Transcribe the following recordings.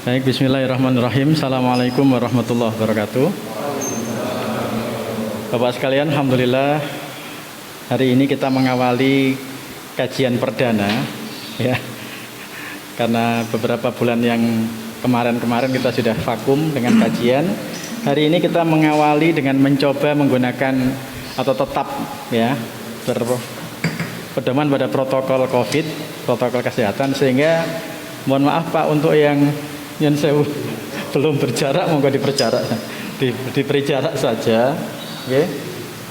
Baik, bismillahirrahmanirrahim. Assalamualaikum warahmatullahi wabarakatuh. Bapak sekalian, alhamdulillah hari ini kita mengawali kajian perdana ya. Karena beberapa bulan yang kemarin kita sudah vakum dengan kajian. Hari ini kita mengawali dengan mencoba menggunakan atau tetap ya berpedoman pada protokol Covid, protokol kesehatan, sehingga mohon maaf Pak untuk yang sewu belum berjarak, monggo diberi jarak saja. Okay.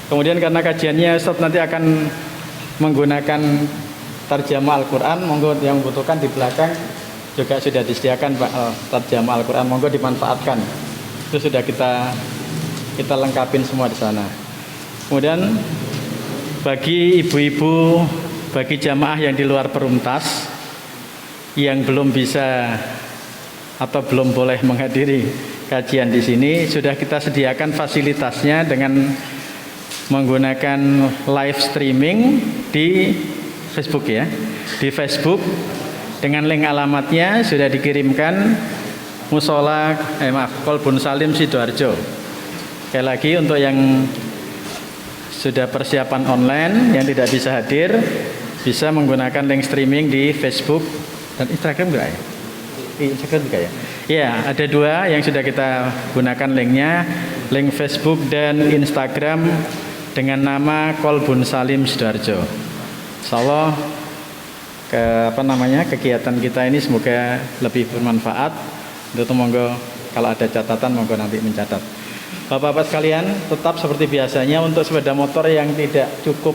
Kemudian karena kajiannya Ustaz nanti akan menggunakan tarjamah Al-Quran, monggo yang membutuhkan di belakang juga sudah disediakan Pak tarjamah Al-Quran, monggo dimanfaatkan. Itu sudah kita lengkapin semua di sana. Kemudian bagi ibu-ibu, bagi jamaah yang di luar Perumtas yang belum bisa atau belum boleh menghadiri kajian di sini, sudah kita sediakan fasilitasnya dengan menggunakan live streaming di Facebook ya. Di Facebook dengan link alamatnya sudah dikirimkan Musola Kolbun Salim Sidoarjo. Sekali lagi untuk yang sudah persiapan online yang tidak bisa hadir bisa menggunakan link streaming di Facebook dan Instagram enggak ya? Instagram juga ya? Ya, ada dua yang sudah kita gunakan linknya, link Facebook dan Instagram dengan nama Kolbun Salim Sidoarjo. Insyaallah kegiatan kita ini semoga lebih bermanfaat. Untuk monggo kalau ada catatan monggo nanti mencatat. Bapak-bapak sekalian, tetap seperti biasanya untuk sepeda motor yang tidak cukup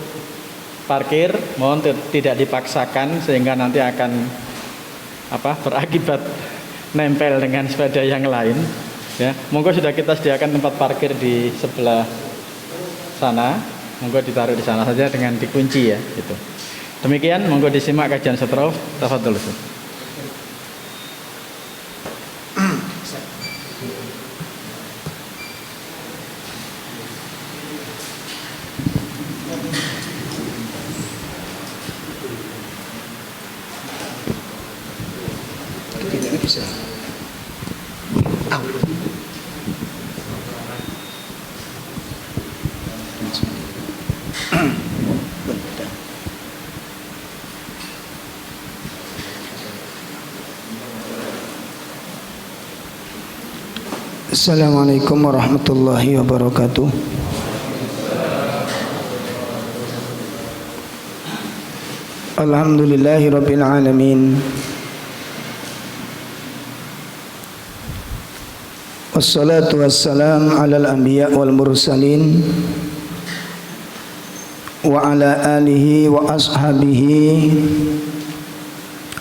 parkir, mohon tidak dipaksakan sehingga nanti akan berakibat nempel dengan sepeda yang lain ya. Monggo sudah kita sediakan tempat parkir di sebelah sana, monggo ditaruh di sana saja dengan dikunci ya gitu. Demikian, monggo disimak kajian seterusnya. Tafadhol Ustaz. Assalamualaikum warahmatullahi wabarakatuh. Alhamdulillahi rabbil alamin. Wassalatu wassalam ala al-anbiya wal mursalin wa ala alihi wa ashabihi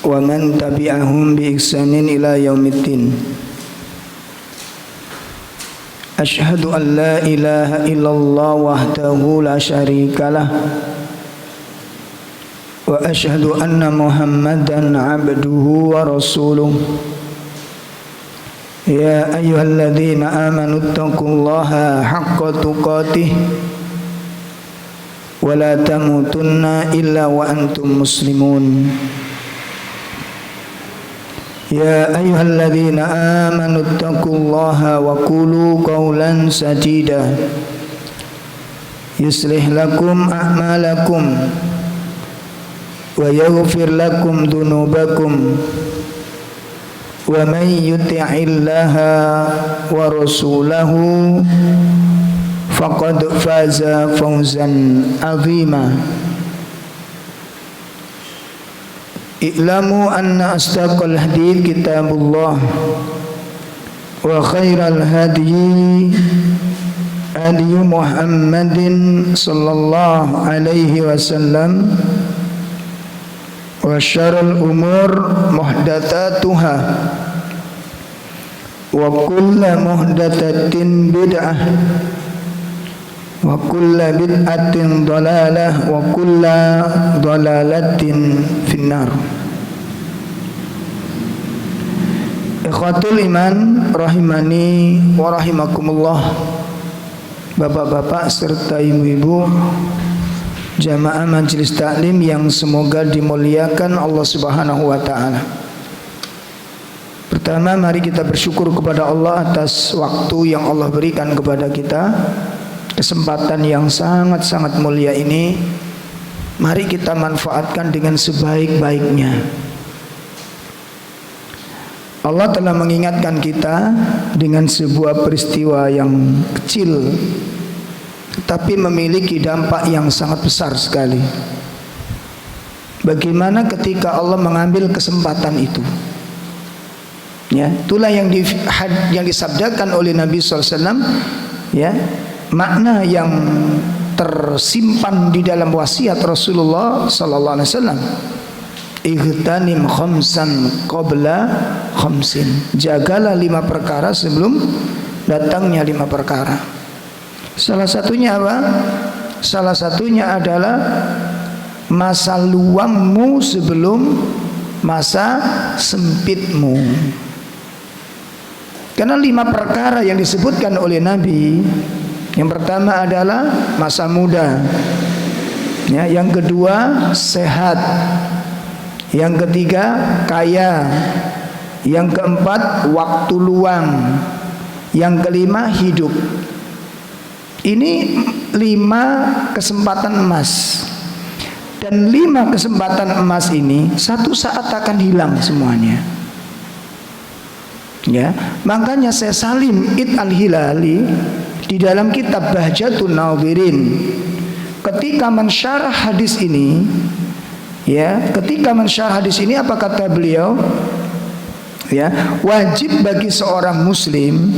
wa man tabi'ahum bi ihsanin ila yaumiddin. Asyhadu an la ilaha illallah wahdahu la syarikalah wa asyhadu anna Muhammadan abduhu wa rasuluh. Ya ayyuhalladzina amanu taqullaha haqqa tuqatih wa la tamutunna illa wa antum muslimun. Ya ayyuhalladzina amanu taqullaha wa qulu qawlan sadida yuslih lakum a'malakum wa yaghfir lakum dhunubakum wa man yuti'illaha wa rasulahu faqad faza fawzan 'azima. I'lamu anna astaqal hadith kitabullah wa khairal hadi hadi Muhammadin sallallahu alaihi wasallam wa syarrul umur muhdatsatuha wa kullu muhdatsatin bid'ah wa kullu bid'atin dhalalah wa kullu dhalalatin finnar. Ikhwatul iman rahimani wa rahimakumullah. Bapak-bapak serta ibu-ibu jamaah majelis taklim yang semoga dimuliakan Allah Subhanahu wa taala. Pertama, mari kita bersyukur kepada Allah atas waktu yang Allah berikan kepada kita, kesempatan yang sangat-sangat mulia ini. Mari kita manfaatkan dengan sebaik-baiknya. Allah telah mengingatkan kita dengan sebuah peristiwa yang kecil, tapi memiliki dampak yang sangat besar sekali. Bagaimana ketika Allah mengambil kesempatan itu? Ya, itulah yang disabdakan oleh Nabi SAW. Ya, makna yang tersimpan di dalam wasiat Rasulullah SAW. Ightanim khamsan qabla khamsin. Jagalah 5 perkara sebelum datangnya 5 perkara. Salah satunya apa? Salah satunya adalah masa luangmu sebelum masa sempitmu. Karena 5 perkara yang disebutkan oleh Nabi, yang pertama adalah masa muda, ya, yang kedua sehat, yang ketiga kaya, yang keempat waktu luang, yang kelima hidup. Ini 5 kesempatan emas. Dan 5 kesempatan emas ini satu saat akan hilang semuanya. Ya, makanya Syekh Salim Id Al-Hilali di dalam kitab Bahjatun Nadhirin ketika mensyarah hadis ini, ya, ketika mensyarah hadis ini apa kata beliau? Ya, wajib bagi seorang muslim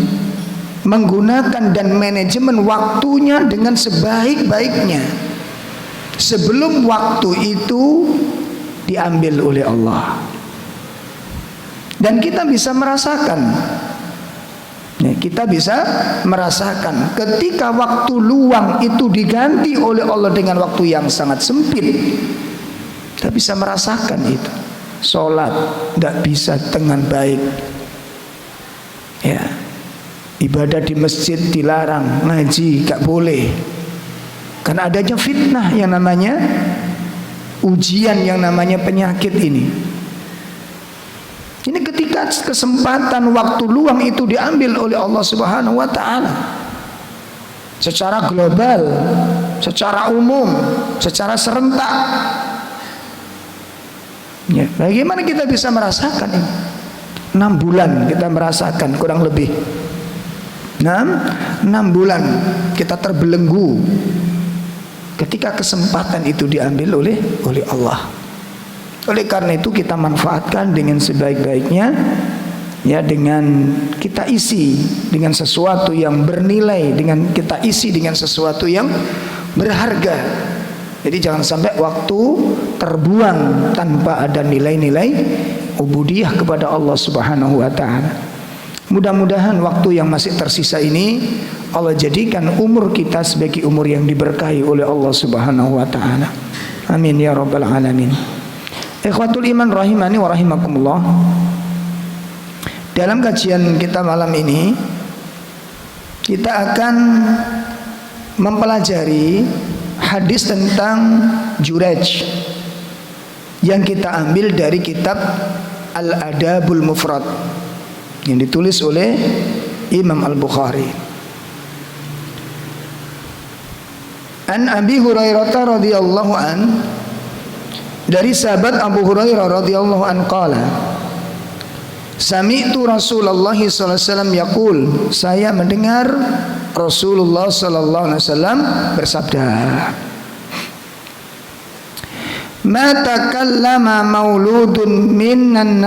menggunakan dan manajemen waktunya dengan sebaik-baiknya sebelum waktu itu diambil oleh Allah. Dan kita bisa merasakan, ya, kita bisa merasakan ketika waktu luang itu diganti oleh Allah dengan waktu yang sangat sempit. Kita bisa merasakan itu. Sholat tidak bisa dengan baik, ya, ibadah di masjid dilarang, ngaji gak boleh, karena adanya fitnah yang namanya ujian, yang namanya penyakit ini. Ini ketika kesempatan waktu luang itu diambil oleh Allah Subhanahu wa taala secara global, secara umum, secara serentak. Ya, bagaimana kita bisa merasakan ini? 6 bulan kita merasakan, kurang lebih 6 bulan kita terbelenggu ketika kesempatan itu diambil oleh Allah. Oleh karena itu kita manfaatkan dengan sebaik-baiknya, ya, dengan kita isi dengan sesuatu yang bernilai, dengan kita isi dengan sesuatu yang berharga. Jadi jangan sampai waktu terbuang tanpa ada nilai-nilai ubudiyah kepada Allah Subhanahu wa taala. Mudah-mudahan waktu yang masih tersisa ini Allah jadikan umur kita sebagai umur yang diberkahi oleh Allah Subhanahu wa taala. Amin ya rabbal alamin. Ikhwatul iman rahimani wa rahimakumullah. Dalam kajian kita malam ini kita akan mempelajari hadis tentang Jurayj yang kita ambil dari kitab Al-Adabul Mufrad yang ditulis oleh Imam Al-Bukhari. An Abi Hurairah radhiyallahu an, dari sahabat Abu Hurairah radhiyallahu an qala, sami'tu Rasulullah sallallahu alaihi wasallam yaqul, saya mendengar Rasulullah sallallahu alaihi wasallam bersabda, ma takallama mauludun minan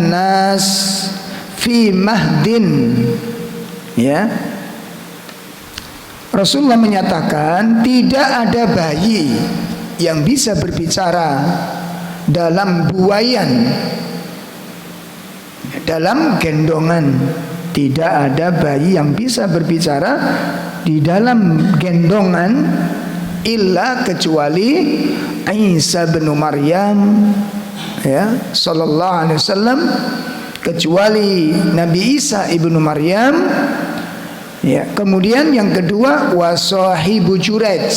nas fi mahdin. Ya, Rasulullah menyatakan tidak ada bayi yang bisa berbicara dalam buayan, dalam gendongan. Tidak ada bayi yang bisa berbicara di dalam gendongan illa kecuali Isa bin Maryam, ya, sallallahu alaihi wasallam, kecuali Nabi Isa ibnu Maryam. Ya, kemudian yang kedua wasahibu Jurayj,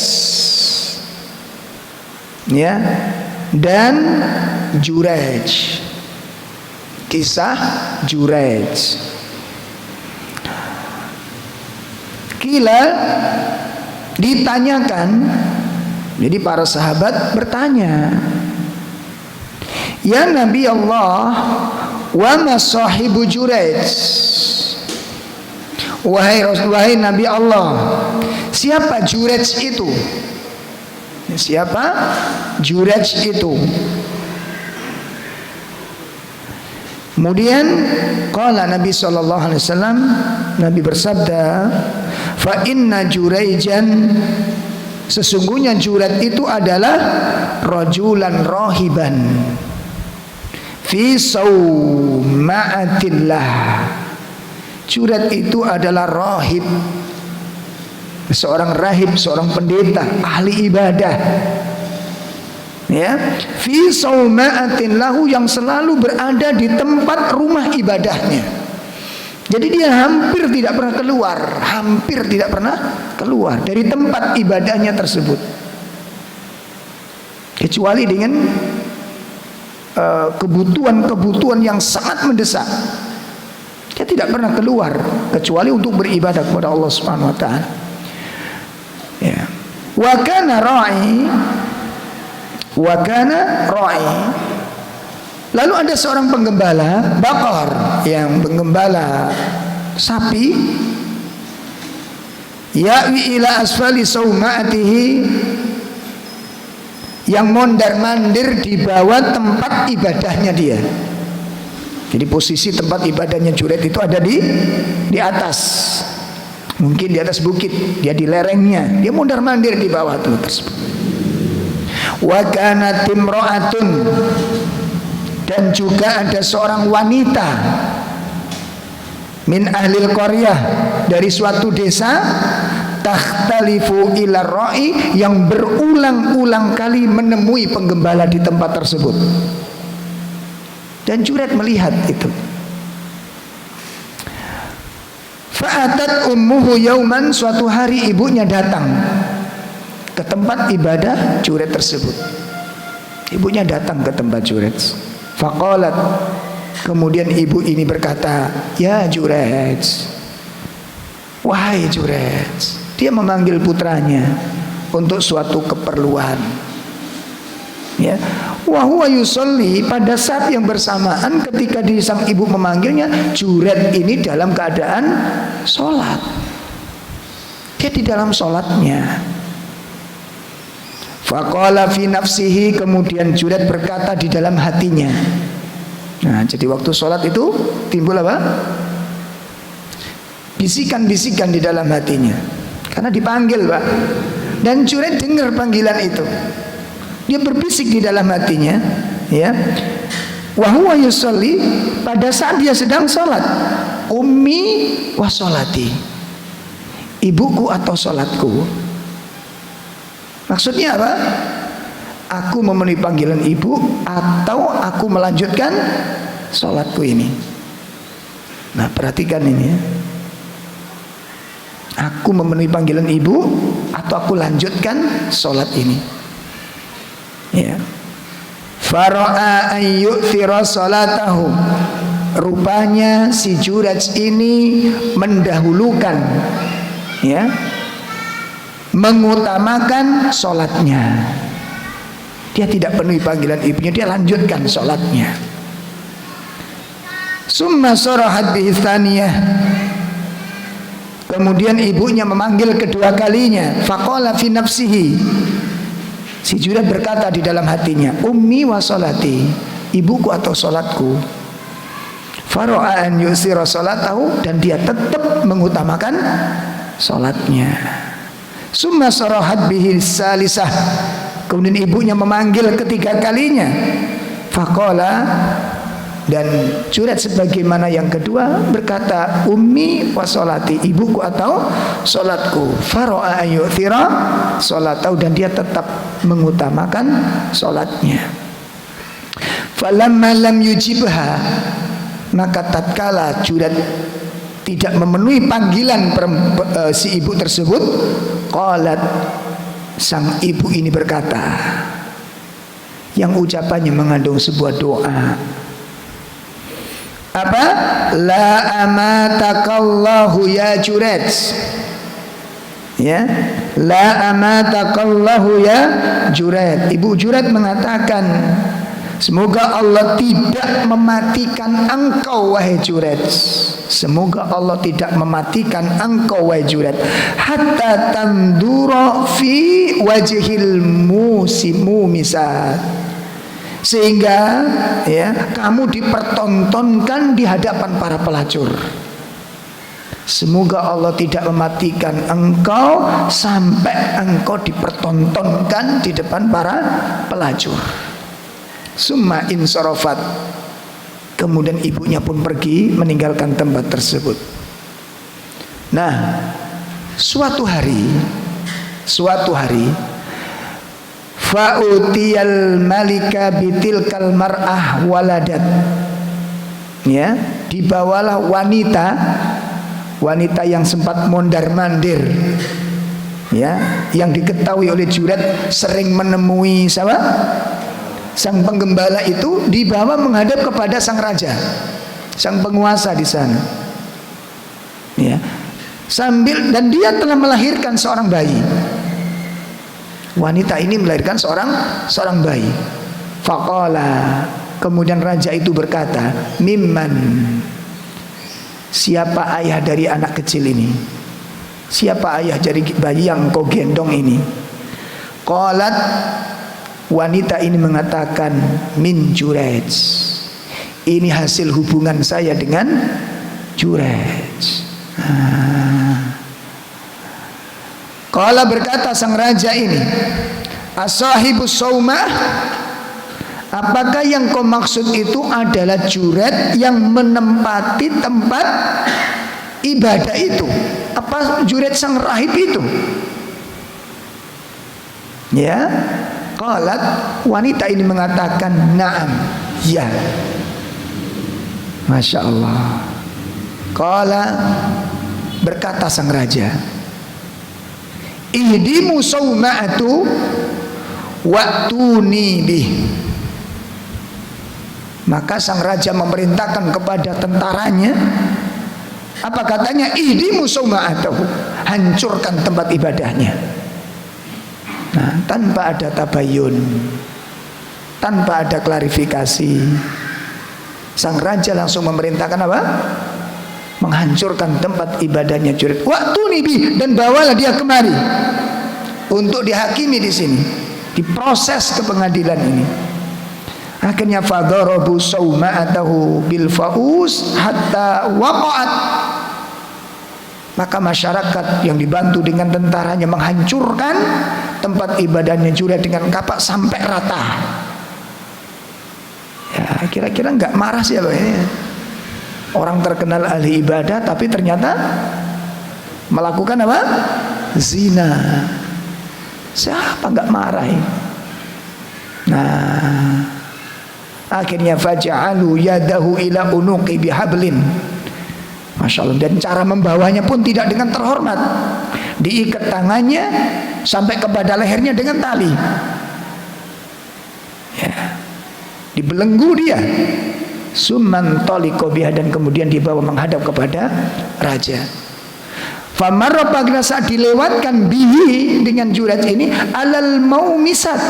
ya, dan Jurayj. Kisah Juraij. Kila ditanyakan, jadi para sahabat bertanya, ya Nabi Allah, wa ma sahibu Juraij? Wahai Nabi Allah, siapa Juraij itu? Siapa Juraij itu? Kemudian qala Nabi sallallahu alaihi wasallam, Nabi bersabda, fa inna Juraijan, sesungguhnya Juraij itu adalah rajulan rahiban fi sauma'atillah. Juraij itu adalah rahib, seorang rahib, seorang pendeta, ahli ibadah, ya, fi sauma'atin lahu, yang selalu berada di tempat rumah ibadahnya. Jadi dia hampir tidak pernah keluar dari tempat ibadahnya tersebut, kecuali dengan kebutuhan yang sangat mendesak. Dia tidak pernah keluar kecuali untuk beribadah kepada Allah Subhanahu wa taala. Ya. Wa kana ra'i. Lalu ada seorang penggembala bakar, yang menggembala sapi, ya'wi ila asfali sauma'atihi, yang mondar-mandir di bawah tempat ibadahnya dia. Jadi posisi tempat ibadahnya Juraij itu ada di atas, mungkin di atas bukit, dia di lerengnya, dia mondar-mandir di bawah itu tersebut. Wa kanat imra'atun, dan juga ada seorang wanita min ahlil qaryah, dari suatu desa, takhtalifu ila ra'i, yang berulang-ulang kali menemui penggembala di tempat tersebut. Dan Juraij melihat itu. Fa'atat ummuhu yauman, suatu hari ibunya datang ke tempat ibadah Juraij tersebut. Ibunya datang ke tempat Juraij. Faqalat, kemudian ibu ini berkata, ya Juraij, wahai Juraij. Dia memanggil putranya untuk suatu keperluan, ya. Wa huwa yusolli, pada saat yang bersamaan ketika sang ibu memanggilnya, Juraij ini dalam keadaan sholat. Dia di dalam sholatnya. Faqala fi nafsihi, kemudian Juraij berkata di dalam hatinya. Nah, jadi waktu sholat itu timbul apa? Bisikan-bisikan di dalam hatinya, karena dipanggil, Pak. Dan Juraij dengar panggilan itu. Dia berbisik di dalam hatinya, ya. Wa huwa yusolli, pada saat dia sedang sholat, ummi wa sholati, ibuku atau sholatku. Maksudnya apa? Aku memenuhi panggilan ibu atau aku melanjutkan sholatku ini. Nah, perhatikan ini, ya. Aku memenuhi panggilan ibu atau aku lanjutkan sholat ini. Ya. Fara'a an yu'thira salatahu, rupanya si Juraij ini mendahulukan, ya, mengutamakan sholatnya. Dia tidak penuhi panggilan ibunya, dia lanjutkan sholatnya. Summa sarahat bihi tsaniyah, kemudian ibunya memanggil kedua kalinya. Faqala fi nafsihi, si Juraij berkata di dalam hatinya, ummi wa sholati, ibuku atau sholatku. Fara'a an yusira sholatahu, dan dia tetap mengutamakan sholatnya. Summa sarahat bihi salisah, kemudian ibunya memanggil ketiga kalinya. Faqala, dan Juraij sebagaimana yang kedua berkata, ummi wa sholati, ibuku atau sholatku. Fara'a an yu'thira sholatahu, dan dia tetap mengutamakan sholatnya. Falamma lam yujibha, maka tatkala Juraij tidak memenuhi panggilan si ibu tersebut, qalat, sang ibu ini berkata, yang ucapannya mengandung sebuah doa. Apa? La amatakallahu ya Juret. Ya, la amatakallahu ya Juret. Ibu Juret mengatakan, semoga Allah tidak mematikan engkau wahai Juret. Semoga Allah tidak mematikan engkau wahai Juret. Hatta tandura fi wajhil mumisat. Sehingga ya, kamu dipertontonkan di hadapan para pelacur. Semoga Allah tidak mematikan engkau sampai engkau dipertontonkan di depan para pelacur. Summa insarafat. Kemudian ibunya pun pergi meninggalkan tempat tersebut. Nah, suatu hari fa'utiyal malika bitilkal mar'ah waladat. Ya, dibawalah wanita yang sempat mondar-mandir, ya, yang diketahui oleh Juret sering menemui sang penggembala itu, dibawa menghadap kepada sang raja, sang penguasa di sana. Ya, dan dia telah melahirkan seorang bayi. Wanita ini melahirkan seorang bayi. Faqala, kemudian raja itu berkata, mimman, siapa ayah dari anak kecil ini? Siapa ayah dari bayi yang kau gendong ini? Qalat, wanita ini mengatakan, min Jurej. Ini hasil hubungan saya dengan Jurej. Qala, berkata sang raja ini, asahibus saumah, apakah yang kau maksud itu adalah Juret yang menempati tempat ibadah itu? Apa Juret sang rahib itu? Ya, qalat, wanita ini mengatakan, na'am, ya. Masya Allah. Qala, berkata sang raja, ihdimu sauma'atu wa'tuni bih. Maka sang raja memerintahkan kepada tentaranya, apa katanya? Ihdimu sauma'atu, hancurkan tempat ibadahnya. Nah, tanpa ada tabayun, tanpa ada klarifikasi, sang raja langsung memerintahkan apa? Menghancurkan tempat ibadahnya Juret. Wa'tuni bih, dan bawalah dia kemari untuk dihakimi di sini, diproses ke pengadilan ini. Akhirnya fadarabu sauma'atahu bil faus hatta waqa'at. Maka masyarakat yang dibantu dengan tentaranya menghancurkan tempat ibadahnya Juret dengan kapak sampai rata. Ya, kira-kira nggak marah siapa ini? Orang terkenal ahli ibadah tapi ternyata melakukan apa? Zina. Siapa nggak marah ini? Nah, akhirnya faja'alu yadahu ila unuqi bihablin. Masya Allah. Dan cara membawanya pun tidak dengan terhormat. Diikat tangannya sampai kepada lehernya dengan tali. Ya. Dibelenggu dia. Summan taliqa biha, dan kemudian dibawa menghadap kepada raja. Famarra, apabila saat dilewatkan bihi dengan Juret ini alal maumisat.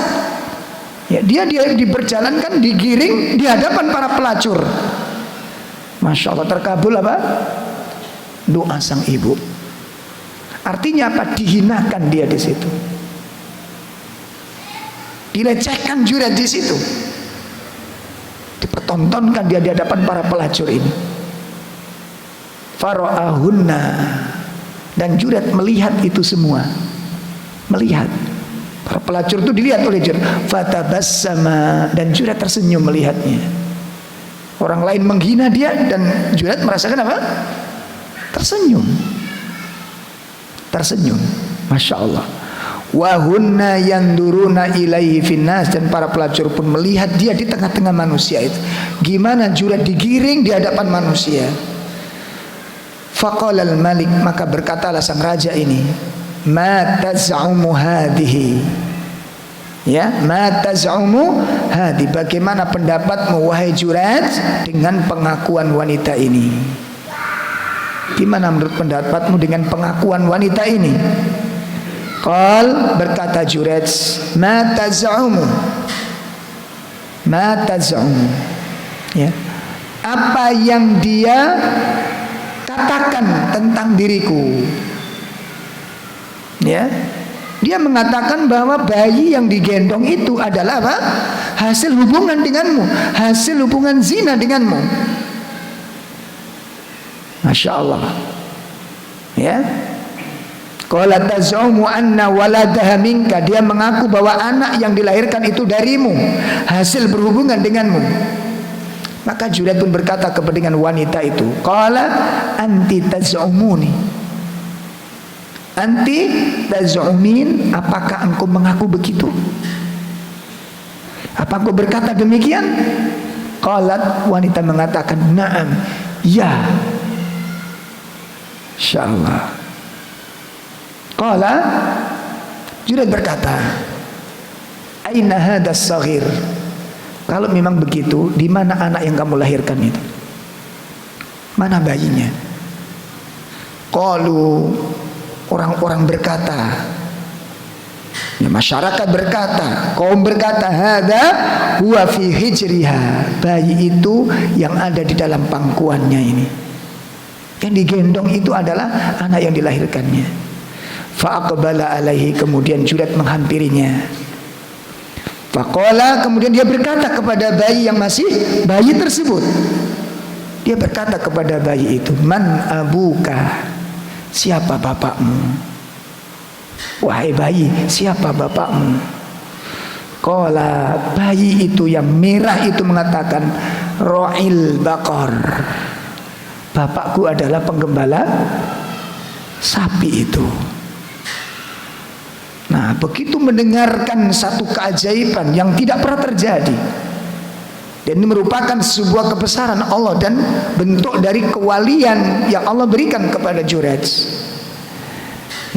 Ya, dia diperjalankan, digiring di hadapan para pelacur. Masya Allah, terkabul apa? Doa sang ibu. Artinya apa? Dihinakan dia di situ. Dilecehkan Juret di situ. Dipertontonkan dia di hadapan para pelacur ini. Fara'ahunna, dan Juret melihat itu semua. Melihat para pelacur itu dilihat oleh Juret. Fatabassama, dan Juret tersenyum melihatnya. Orang lain menghina dia dan Juret merasakan apa? Tersenyum. Tersenyum. Masya Allah. Wahunna yanduruna ilaihi finnas, dan para pelacur pun melihat dia di tengah-tengah manusia itu. Gimana Juret digiring di hadapan manusia. Faqala al-malik, maka berkatalah sang raja ini, ma taz'umu hadhihi. Ya, ma taz'umu hadi, bagaimana pendapatmu wahai Jurayj dengan pengakuan wanita ini? Gimana menurut pendapatmu dengan pengakuan wanita ini? Qal, berkata Jurayj, ma taz'umu, ma taz'umu, ya, apa yang dia katakan tentang diriku. Ya, dia mengatakan bahwa bayi yang digendong itu adalah apa? Hasil hubungan denganmu, hasil hubungan zina denganmu. Masya Allah. Ya, qala taz'umu anna waladaha minka, dia mengaku bahwa anak yang dilahirkan itu darimu, hasil berhubungan denganmu. Maka Jurayj pun berkata kepada wanita itu, qala anti taz'umuni, anti taz'umin, apakah engkau mengaku begitu? Apa engkau berkata demikian? Qalat, wanita mengatakan, na'am, ya. Insyaallah. Qala, Jurayj berkata, aina hadas saghir, kalau memang begitu, di mana anak yang kamu lahirkan itu? Mana bayinya? Qalu, orang-orang berkata, ya, masyarakat berkata, kaum berkata, hada huwa fi hijriha, bayi itu yang ada di dalam pangkuannya ini, yang digendong itu adalah anak yang dilahirkannya. Fa'aqbala alaihi, kemudian Jurayj menghampirinya. Faqala, kemudian dia berkata kepada bayi yang masih bayi tersebut, dia berkata kepada bayi itu, man abuka, siapa bapakmu? Wahai bayi, siapa bapakmu? Qala, bayi itu yang merah itu mengatakan, ra'il baqar, bapakku adalah penggembala sapi itu. Nah, begitu mendengarkan satu keajaiban yang tidak pernah terjadi, dan ini merupakan sebuah kebesaran Allah dan bentuk dari kewalian yang Allah berikan kepada Jurayj,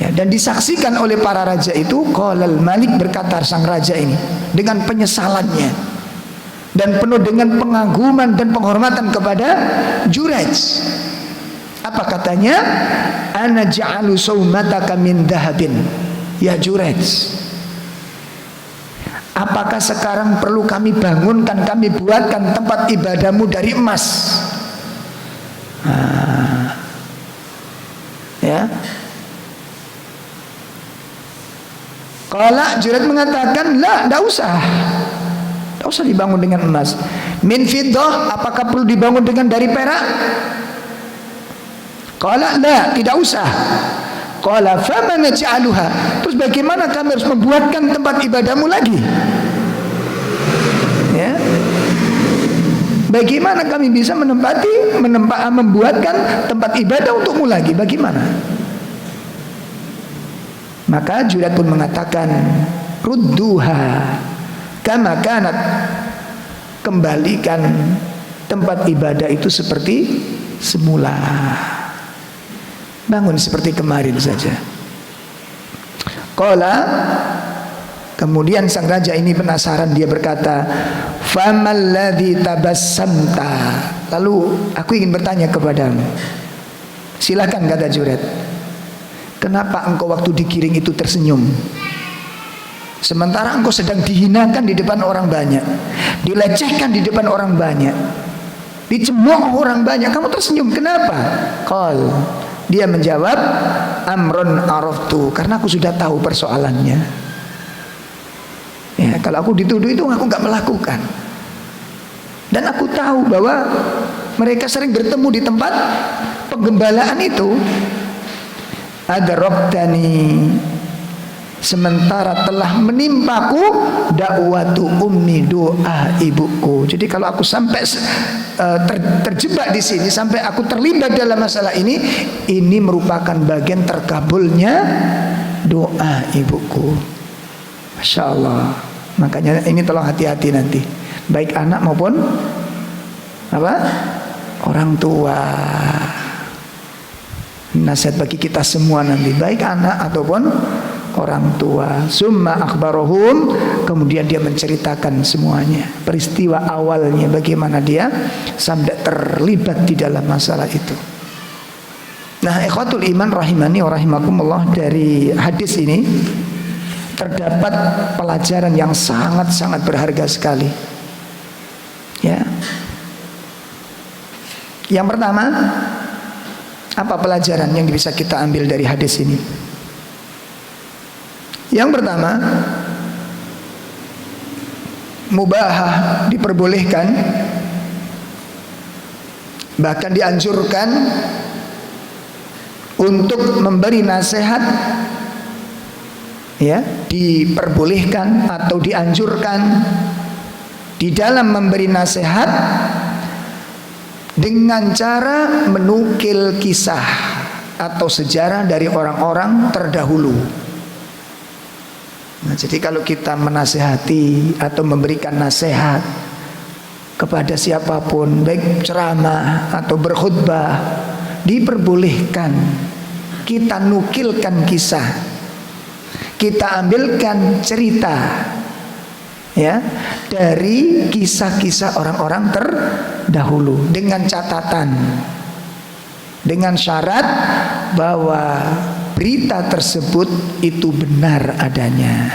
ya, dan disaksikan oleh para raja itu. Qalal Malik, berkata sang raja ini dengan penyesalannya dan penuh dengan pengaguman dan penghormatan kepada Jurayj. Apa katanya? Ana ja'alu sawmataka min dahabin, ya Jurayj, apakah sekarang perlu kami bangunkan, kami buatkan tempat ibadahmu dari emas? Ya. Qala, Jurayj mengatakan, la, tidak usah dibangun dengan emas. Min fiddah, apakah perlu dibangun dengan dari perak? Qala, la, tidak usah. Qala fama naj'aluha, terus bagaimana kami harus membuatkan tempat ibadahmu lagi? Ya, bagaimana kami bisa membuatkan tempat ibadah untukmu lagi? Bagaimana? Maka Jurayj pun mengatakan, rudduha kama kanat, kembalikan tempat ibadah itu seperti semula, bangun seperti kemarin saja. Qala, kemudian sang raja ini penasaran, dia berkata, famal ladzi tabassamta, lalu aku ingin bertanya kepadamu. Silakan, kata Jurayj, kenapa engkau waktu digiring itu tersenyum, sementara engkau sedang dihinakan di depan orang banyak, dilecehkan di depan orang banyak, dicemooh orang banyak, kamu tersenyum, kenapa? Qal, dia menjawab, amrun araftu, karena aku sudah tahu persoalannya. Ya, kalau aku dituduh itu aku nggak melakukan, dan aku tahu bahwa mereka sering bertemu di tempat penggembalaan itu. Adraktani, sementara telah menimpaku dakwatu ummi, doa ibuku. Jadi kalau aku sampai terjebak di sini, sampai aku terlibat dalam masalah ini merupakan bagian terkabulnya doa ibuku. Masya Allah. Makanya ini tolong hati-hati nanti, baik anak maupun apa, orang tua. Nasihat bagi kita semua nanti, baik anak ataupun orang tua. Summa akhbarahum, kemudian dia menceritakan semuanya, peristiwa awalnya bagaimana dia sampai terlibat di dalam masalah itu. Nah, ikhwatul iman rahimani wa rahimakumullah, dari hadis ini terdapat pelajaran yang sangat-sangat berharga sekali. Ya. Yang pertama, apa pelajaran yang bisa kita ambil dari hadis ini? Yang pertama, mubahah, diperbolehkan, bahkan dianjurkan untuk memberi nasihat, ya, diperbolehkan atau dianjurkan di dalam memberi nasihat dengan cara menukil kisah atau sejarah dari orang-orang terdahulu. Nah, jadi kalau kita menasihati atau memberikan nasihat kepada siapapun, baik ceramah atau berkhutbah, diperbolehkan kita nukilkan kisah, kita ambilkan cerita, ya, dari kisah-kisah orang-orang terdahulu, dengan catatan, dengan syarat bahwa berita tersebut itu benar adanya,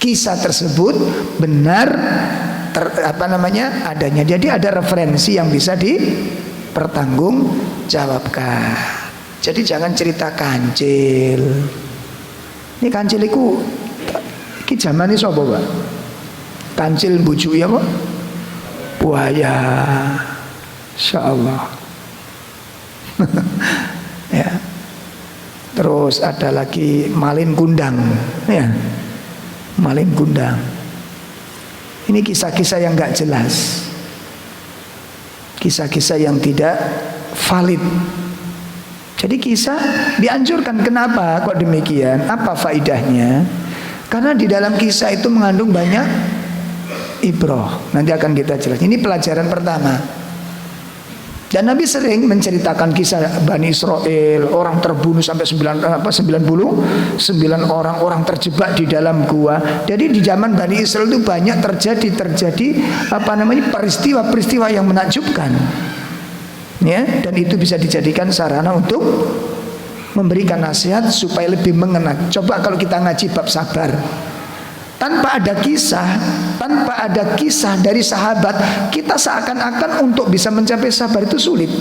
kisah tersebut benar adanya. Jadi ada referensi yang bisa dipertanggungjawabkan. Jadi jangan cerita kancil. Ini kancil iku iki zamane sapa, Pak? Kancil bujuk ya, Pak? Buaya. Insyaallah. Ya. Terus ada lagi malin kundang, ya. Malin kundang. Ini kisah-kisah yang enggak jelas. Kisah-kisah yang tidak valid. Jadi kisah dianjurkan. Kenapa kok demikian? Apa faidahnya? Karena di dalam kisah itu mengandung banyak ibrah. Nanti akan kita jelaskan. Ini pelajaran pertama. Dan Nabi sering menceritakan kisah Bani Israel, orang terbunuh sampai 99 orang terjebak di dalam gua. Jadi di zaman Bani Israel itu banyak terjadi peristiwa-peristiwa yang menakjubkan. Ya, dan itu bisa dijadikan sarana untuk memberikan nasihat supaya lebih mengena. Coba kalau kita ngaji bab sabar, tanpa ada kisah dari sahabat, kita seakan-akan untuk bisa mencapai sabar itu sulit,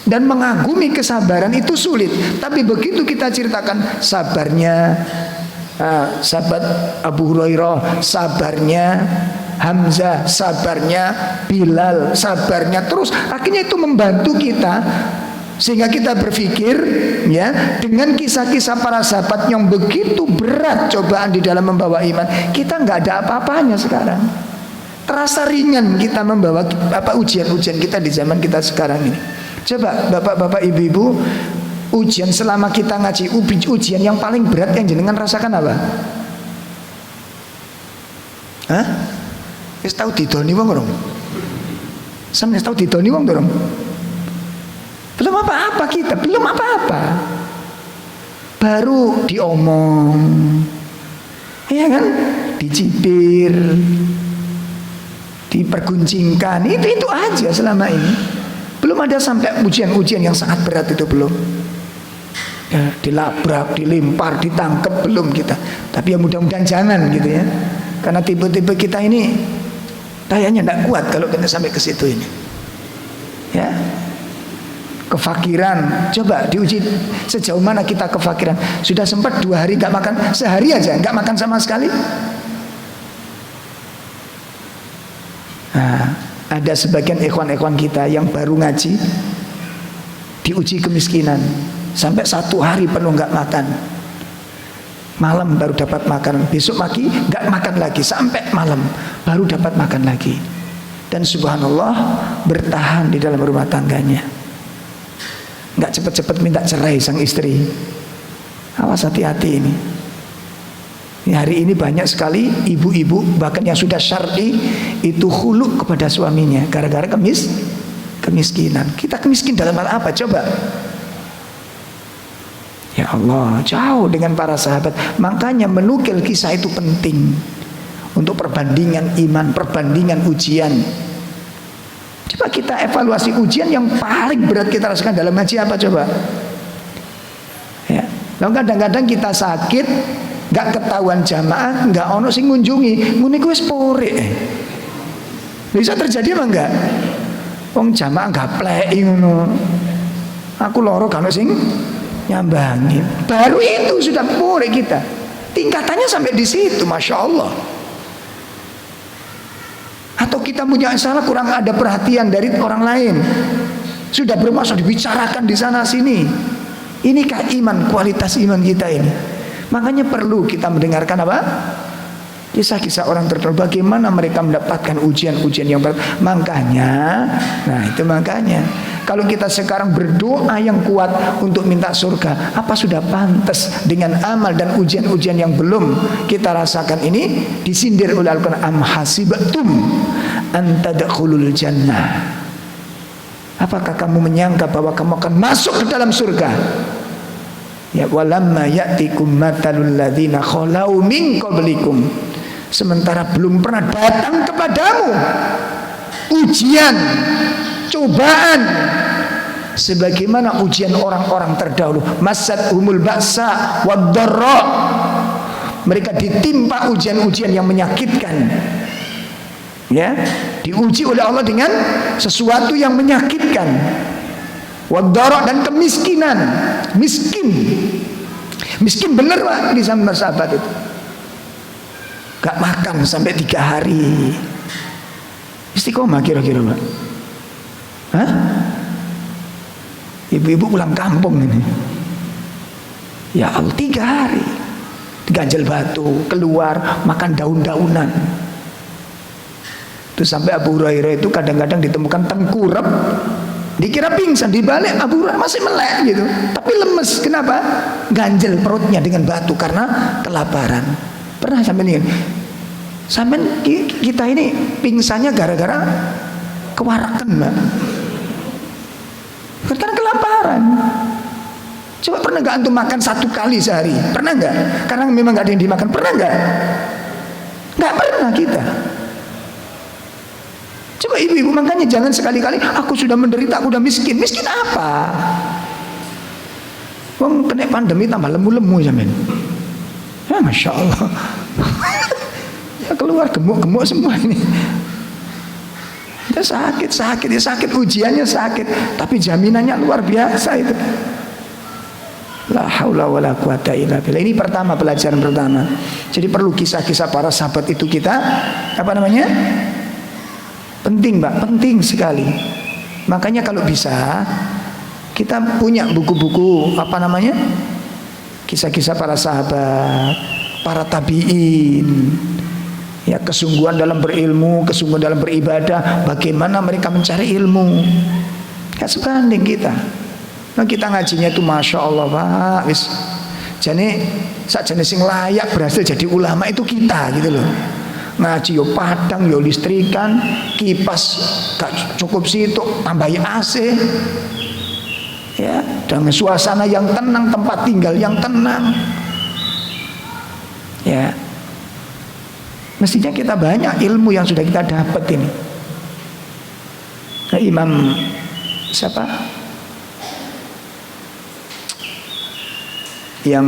dan mengagumi kesabaran itu sulit. Tapi begitu kita ceritakan sabarnya sahabat Abu Hurairah, sabarnya Hamzah, sabarnya Bilal, sabarnya, terus akhirnya itu membantu kita sehingga kita berpikir, ya, dengan kisah-kisah para sahabat yang begitu berat cobaan di dalam membawa iman, kita nggak ada apa-apanya sekarang. Terasa ringan kita membawa ujian-ujian kita di zaman kita sekarang ini. Coba bapak-bapak, ibu-ibu, ujian selama kita ngaji, ujian yang paling berat yang jenengan rasakan apa? Hah? Wis tau didoni wong ora? Sampe tau didoni wong ora? Belum apa-apa kita, belum apa-apa. Baru diomong. Iya kan? Dicibir, diperguncingkan. Itu aja selama ini. Belum ada sampai ujian-ujian yang sangat berat, itu belum. Ya, dilabrak, dilempar, ditangkap, belum kita. Tapi ya mudah-mudahan jangan gitu ya. Karena tipe-tipe kita ini kayaknya tidak kuat kalau kita sampai ke situ ini. Ya. Kefakiran, coba diuji sejauh mana kita kefakiran. Sudah sempat 2 hari gak makan, sehari aja gak makan sama sekali. Nah, ada sebagian ikhwan-ikhwan kita yang baru ngaji, diuji kemiskinan, sampai 1 hari penuh gak makan. Malam baru dapat makan, besok pagi gak makan lagi, sampai malam baru dapat makan lagi. Dan subhanallah, bertahan di dalam rumah tangganya. Nggak cepet-cepet minta cerai sang istri. Awas, hati-hati ini. Hari ini banyak sekali ibu-ibu bahkan yang sudah syar'i itu khulu kepada suaminya gara-gara kemiskinan. Kita kemiskin dalam hal apa? Coba. Ya Allah, jauh dengan para sahabat. Makanya menukil kisah itu penting untuk perbandingan iman, perbandingan ujian. Coba kita evaluasi ujian yang paling berat kita rasakan dalam haji apa coba? Ya. Lalu kadang-kadang kita sakit, nggak ketahuan jamaah, nggak ono sing ngunjungi, muni gue spore. Bisa terjadi apa enggak? Wong jamaah gaplek ngono. Aku loro kan sing nyambangi. Baru itu sudah pore kita. Tingkatannya sampai di situ, masya Allah. Atau kita punya salah, kurang ada perhatian dari orang lain. Sudah bermaksud dibicarakan di sana sini. Inikah iman, kualitas iman kita ini? Makanya perlu kita mendengarkan apa? Kisah-kisah orang terdahulu, bagaimana mereka mendapatkan ujian-ujian yang berat. Makanya, nah itu makanya kalau kita sekarang berdoa yang kuat untuk minta surga, apa sudah pantas dengan amal dan ujian-ujian yang belum kita rasakan ini disindir oleh Al-Quran? Am hasibatum an tadkhulul jannah. Apakah kamu menyangka bahwa kamu akan masuk ke dalam surga? Ya, walamma ya'tikum matalul ladzina khalau min qablikum. Sementara belum pernah datang kepadamu ujian, cobaan sebagaimana ujian orang-orang terdahulu. Masat humul ba'sa wad dharra. Mereka ditimpa ujian-ujian yang menyakitkan. Ya, diuji oleh Allah dengan sesuatu yang menyakitkan. Wad dharra, dan kemiskinan. Miskin bener Pak di zaman sahabat itu. Gak makan sampai 3 hari. Istiqomah kira-kira Pak. Hah? Ibu-ibu pulang kampung ini. Ya Allah, 3 hari ganjel batu, keluar makan daun-daunan. Itu sampai Abu Hurairah itu kadang-kadang ditemukan tengkurap, dikira pingsan, dibalik Abu Hurairah masih melek gitu, tapi lemes. Kenapa? Ganjel perutnya dengan batu karena kelaparan. Pernah sampai ini, sampai kita ini pingsannya gara-gara kewarakan Mbak, karena kelaparan. Coba pernah nggak antum makan 1 kali sehari? Pernah nggak? Karena memang nggak ada yang dimakan. Pernah nggak? Nggak pernah kita. Coba ibu-ibu, makanya jangan sekali-kali aku sudah menderita, aku udah miskin. Miskin apa? Wong kena pandemi tambah lemu-lemu zaman. Ya Masya Allah. Ya keluar gemuk-gemuk semua ini. Ya sakit, ya sakit, ujiannya sakit, tapi jaminannya luar biasa itu. La haula wala quwata illa billah. Ini pertama, pelajaran pertama. Jadi perlu kisah-kisah para sahabat itu kita apa namanya? Penting Mbak, penting sekali. Makanya kalau bisa kita punya buku-buku apa namanya? Kisah-kisah para sahabat, para tabi'in. Ya, kesungguhan dalam berilmu, kesungguhan dalam beribadah, bagaimana mereka mencari ilmu. Ya sebanding kita. Nah, kita ngajinya itu Masya Allah Pak, wis. Jadi sak jenis sing layak berhasil jadi ulama itu kita gitu loh. Ngaji yo padang, yo listrikan, kipas gak cukup situ, tambahi AC. Ya, dengan suasana yang tenang, tempat tinggal yang tenang. Ya, mestinya kita banyak ilmu yang sudah kita dapat ini. Nah, Imam siapa? Yang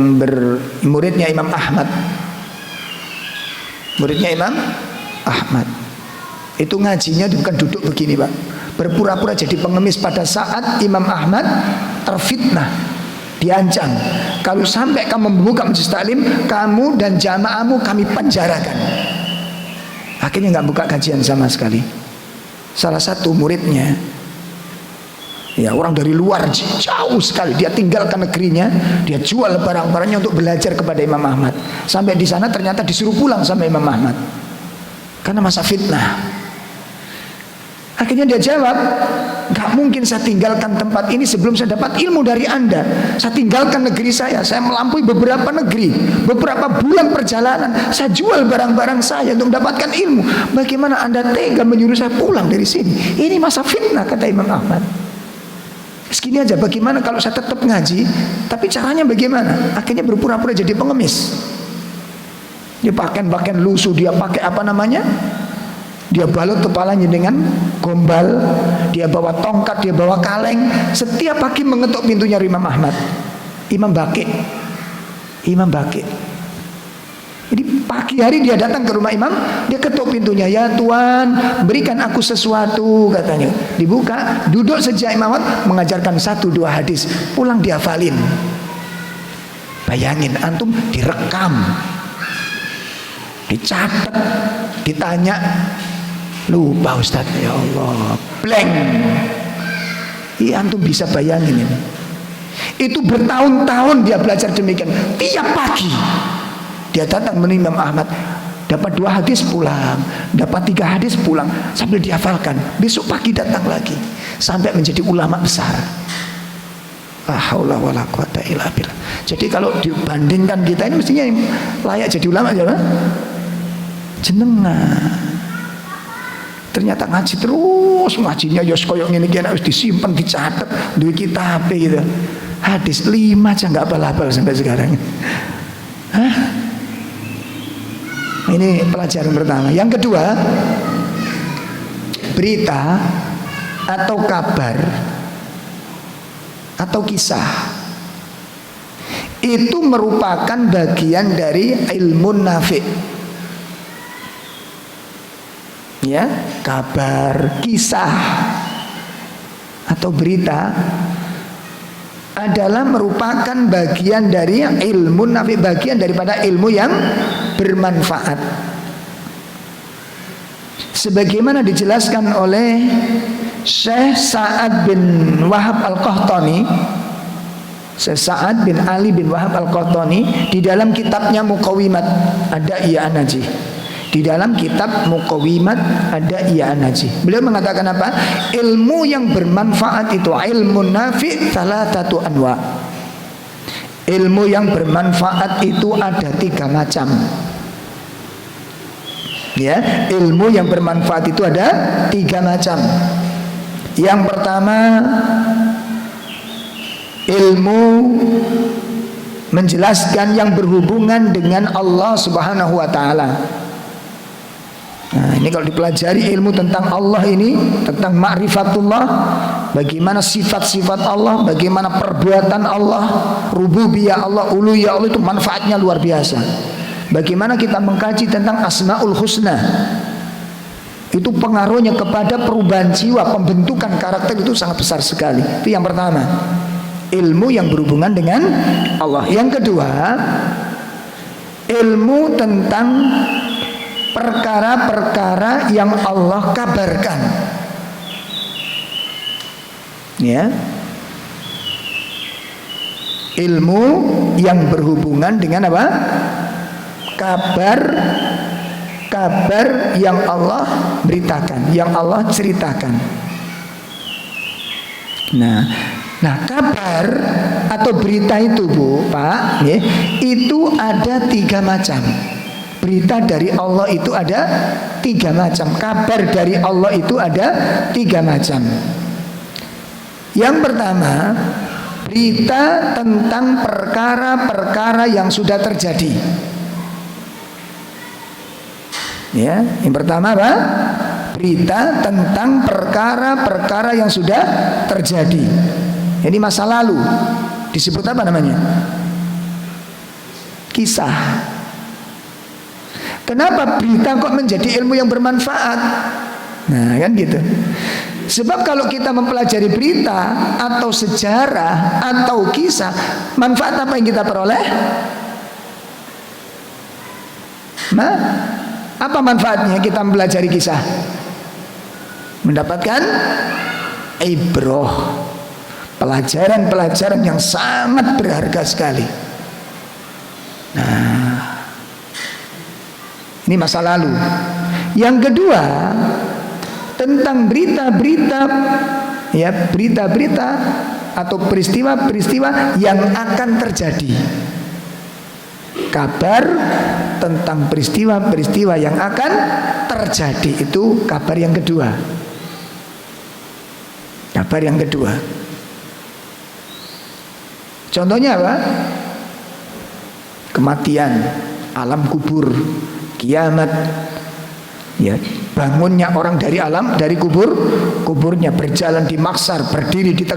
muridnya Imam Ahmad. Muridnya Imam Ahmad. Itu ngajinya bukan duduk begini Pak, berpura-pura jadi pengemis pada saat Imam Ahmad terfitnah, diancam, kalau sampai kamu membuka majelis taklim, kamu dan jamaahmu kami penjarakan. Akhirnya nggak buka kajian sama sekali. Salah satu muridnya, ya orang dari luar jauh sekali, dia tinggalkan negerinya, dia jual barang-barangnya untuk belajar kepada Imam Ahmad. Sampai di sana ternyata disuruh pulang sama Imam Ahmad karena masa fitnah. Akhirnya dia jawab, gak mungkin saya tinggalkan tempat ini sebelum saya dapat ilmu dari Anda. Saya tinggalkan negeri saya melampaui beberapa negeri, beberapa bulan perjalanan, saya jual barang-barang saya untuk mendapatkan ilmu. Bagaimana Anda tega menyuruh saya pulang dari sini? Ini masa fitnah, kata Imam Ahmad. Gini aja, bagaimana kalau saya tetap ngaji, tapi caranya bagaimana? Akhirnya berpura-pura jadi pengemis. Dia pakaian lusuh, dia pakai apa namanya? Dia balut kepalanya dengan gombal, dia bawa tongkat, dia bawa kaleng. Setiap pagi mengetuk pintunya Imam Ahmad, Imam Baqi. Jadi pagi hari dia datang ke rumah imam, dia ketuk pintunya, ya Tuhan berikan aku sesuatu, katanya. Dibuka, duduk sejak Imam Ahmad mengajarkan 1-2 hadis, pulang dihafalin. Bayangin, antum direkam, dicatat, ditanya, lupa Ustaz, ya Allah, blank. Iya, antum bisa bayangin ini. Itu bertahun-tahun dia belajar demikian. Tiap pagi dia datang menemui Imam Ahmad, dapat 2 hadis pulang, dapat 3 hadis pulang, sambil dihafalkan. Besok pagi datang lagi sampai menjadi ulama besar. La haula wala quwata illa billah. Jadi kalau dibandingkan kita ini mestinya yang layak jadi ulama siapa? Jenengan. Ternyata ngaji terus, ngajinya yos koyok ngene iki wis disimpen, dicatat, duwe kitab gitu. Hadis 5 aja enggak hafal-hafal sampai sekarang. Hah? Ini pelajaran pertama. Yang kedua, berita atau kabar atau kisah itu merupakan bagian dari ilmu nafi. Ya, kabar, kisah atau berita adalah merupakan bagian dari ilmu nafi, bagian daripada ilmu yang bermanfaat. Sebagaimana dijelaskan oleh Syekh Sa'ad bin Wahab Al-Qahtani, Syekh Sa'ad bin Ali bin Wahab Al-Qahtani di dalam kitabnya Muqawimat Ada'iyah An-Najih. Di dalam kitab Muqawimat Ada'iyah An-Najih, beliau mengatakan apa? Ilmu yang bermanfaat itu ilmu nafi' salatatu anwa. Ilmu yang bermanfaat itu ada 3 macam. Ya, ilmu yang bermanfaat itu ada 3 macam. Yang pertama, ilmu menjelaskan yang berhubungan dengan Allah Subhanahu wa taala. Nah, ini kalau dipelajari ilmu tentang Allah ini, tentang ma'rifatullah, bagaimana sifat-sifat Allah, bagaimana perbuatan Allah, rububiyah Allah, uluhiyah Allah, itu manfaatnya luar biasa. Bagaimana kita mengkaji tentang Asmaul Husna, itu pengaruhnya kepada perubahan jiwa, pembentukan karakter itu sangat besar sekali. Itu yang pertama, ilmu yang berhubungan dengan Allah. Yang kedua, ilmu tentang perkara-perkara yang Allah kabarkan. Ya, ilmu yang berhubungan dengan apa? Kabar yang Allah beritakan, yang Allah ceritakan. Nah, kabar atau berita itu, Bu, Pak, ya, itu ada 3 macam. Berita dari Allah itu ada 3 macam. Kabar dari Allah itu ada 3 macam. Yang pertama, berita tentang perkara-perkara yang sudah terjadi. Ya, yang pertama apa? Berita tentang perkara-perkara yang sudah terjadi. Ini masa lalu. Disebut apa namanya? Kisah. Kenapa berita kok menjadi ilmu yang bermanfaat? Nah, kan gitu. Sebab kalau kita mempelajari berita atau sejarah atau kisah, manfaat apa yang kita peroleh? Apa manfaatnya kita mempelajari kisah? Mendapatkan ibroh, pelajaran-pelajaran yang sangat berharga sekali. Nah, ini masa lalu. Yang kedua, tentang berita-berita, ya, berita-berita atau peristiwa-peristiwa yang akan terjadi. Kabar tentang peristiwa-peristiwa yang akan terjadi, itu kabar yang kedua. Kabar yang kedua. Contohnya apa? Kematian, alam kubur, kiamat, ya, bangunnya orang dari alam, dari kuburnya, berjalan di mahsyar, berdiri di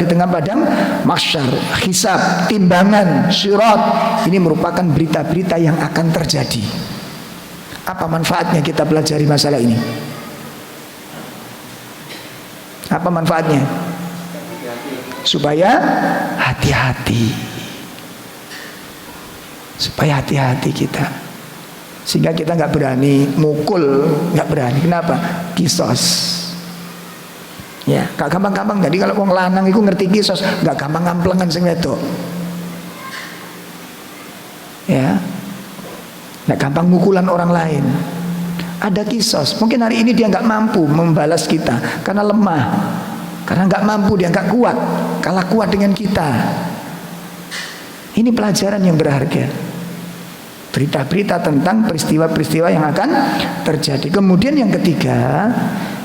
tengah padang mahsyar, hisab, timbangan, sirat. Ini merupakan berita-berita yang akan terjadi. Apa manfaatnya kita pelajari masalah ini? Apa manfaatnya? Supaya hati-hati. Supaya hati-hati kita. Sehingga kita nggak berani mukul, nggak berani. Kenapa? Kisos. Ya, gak gampang-gampang. Jadi kalau wong lanang itu ngerti kisos, nggak gampang ngamplengan sing wedok. Ya, nggak gampang mukulan orang lain. Ada kisos. Mungkin hari ini dia nggak mampu membalas kita karena lemah, karena nggak mampu, dia nggak kuat, kalah kuat dengan kita. Ini pelajaran yang berharga. Berita-berita tentang peristiwa-peristiwa yang akan terjadi. Kemudian yang ketiga,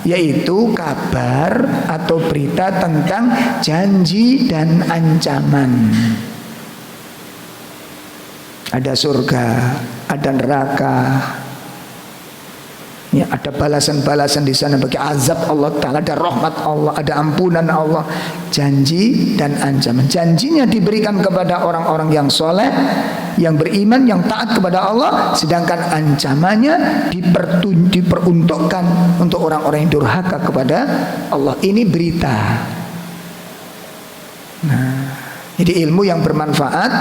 yaitu kabar atau berita tentang janji dan ancaman. Ada surga, ada neraka, ya, ada balasan-balasan di sana bagi azab Allah Ta'ala, ada rahmat Allah, ada ampunan Allah. Janji dan ancaman. Janjinya diberikan kepada orang-orang yang soleh, yang beriman, yang taat kepada Allah. Sedangkan ancamannya diperuntukkan untuk orang-orang yang durhaka kepada Allah. Ini berita. Nah, jadi ilmu yang bermanfaat,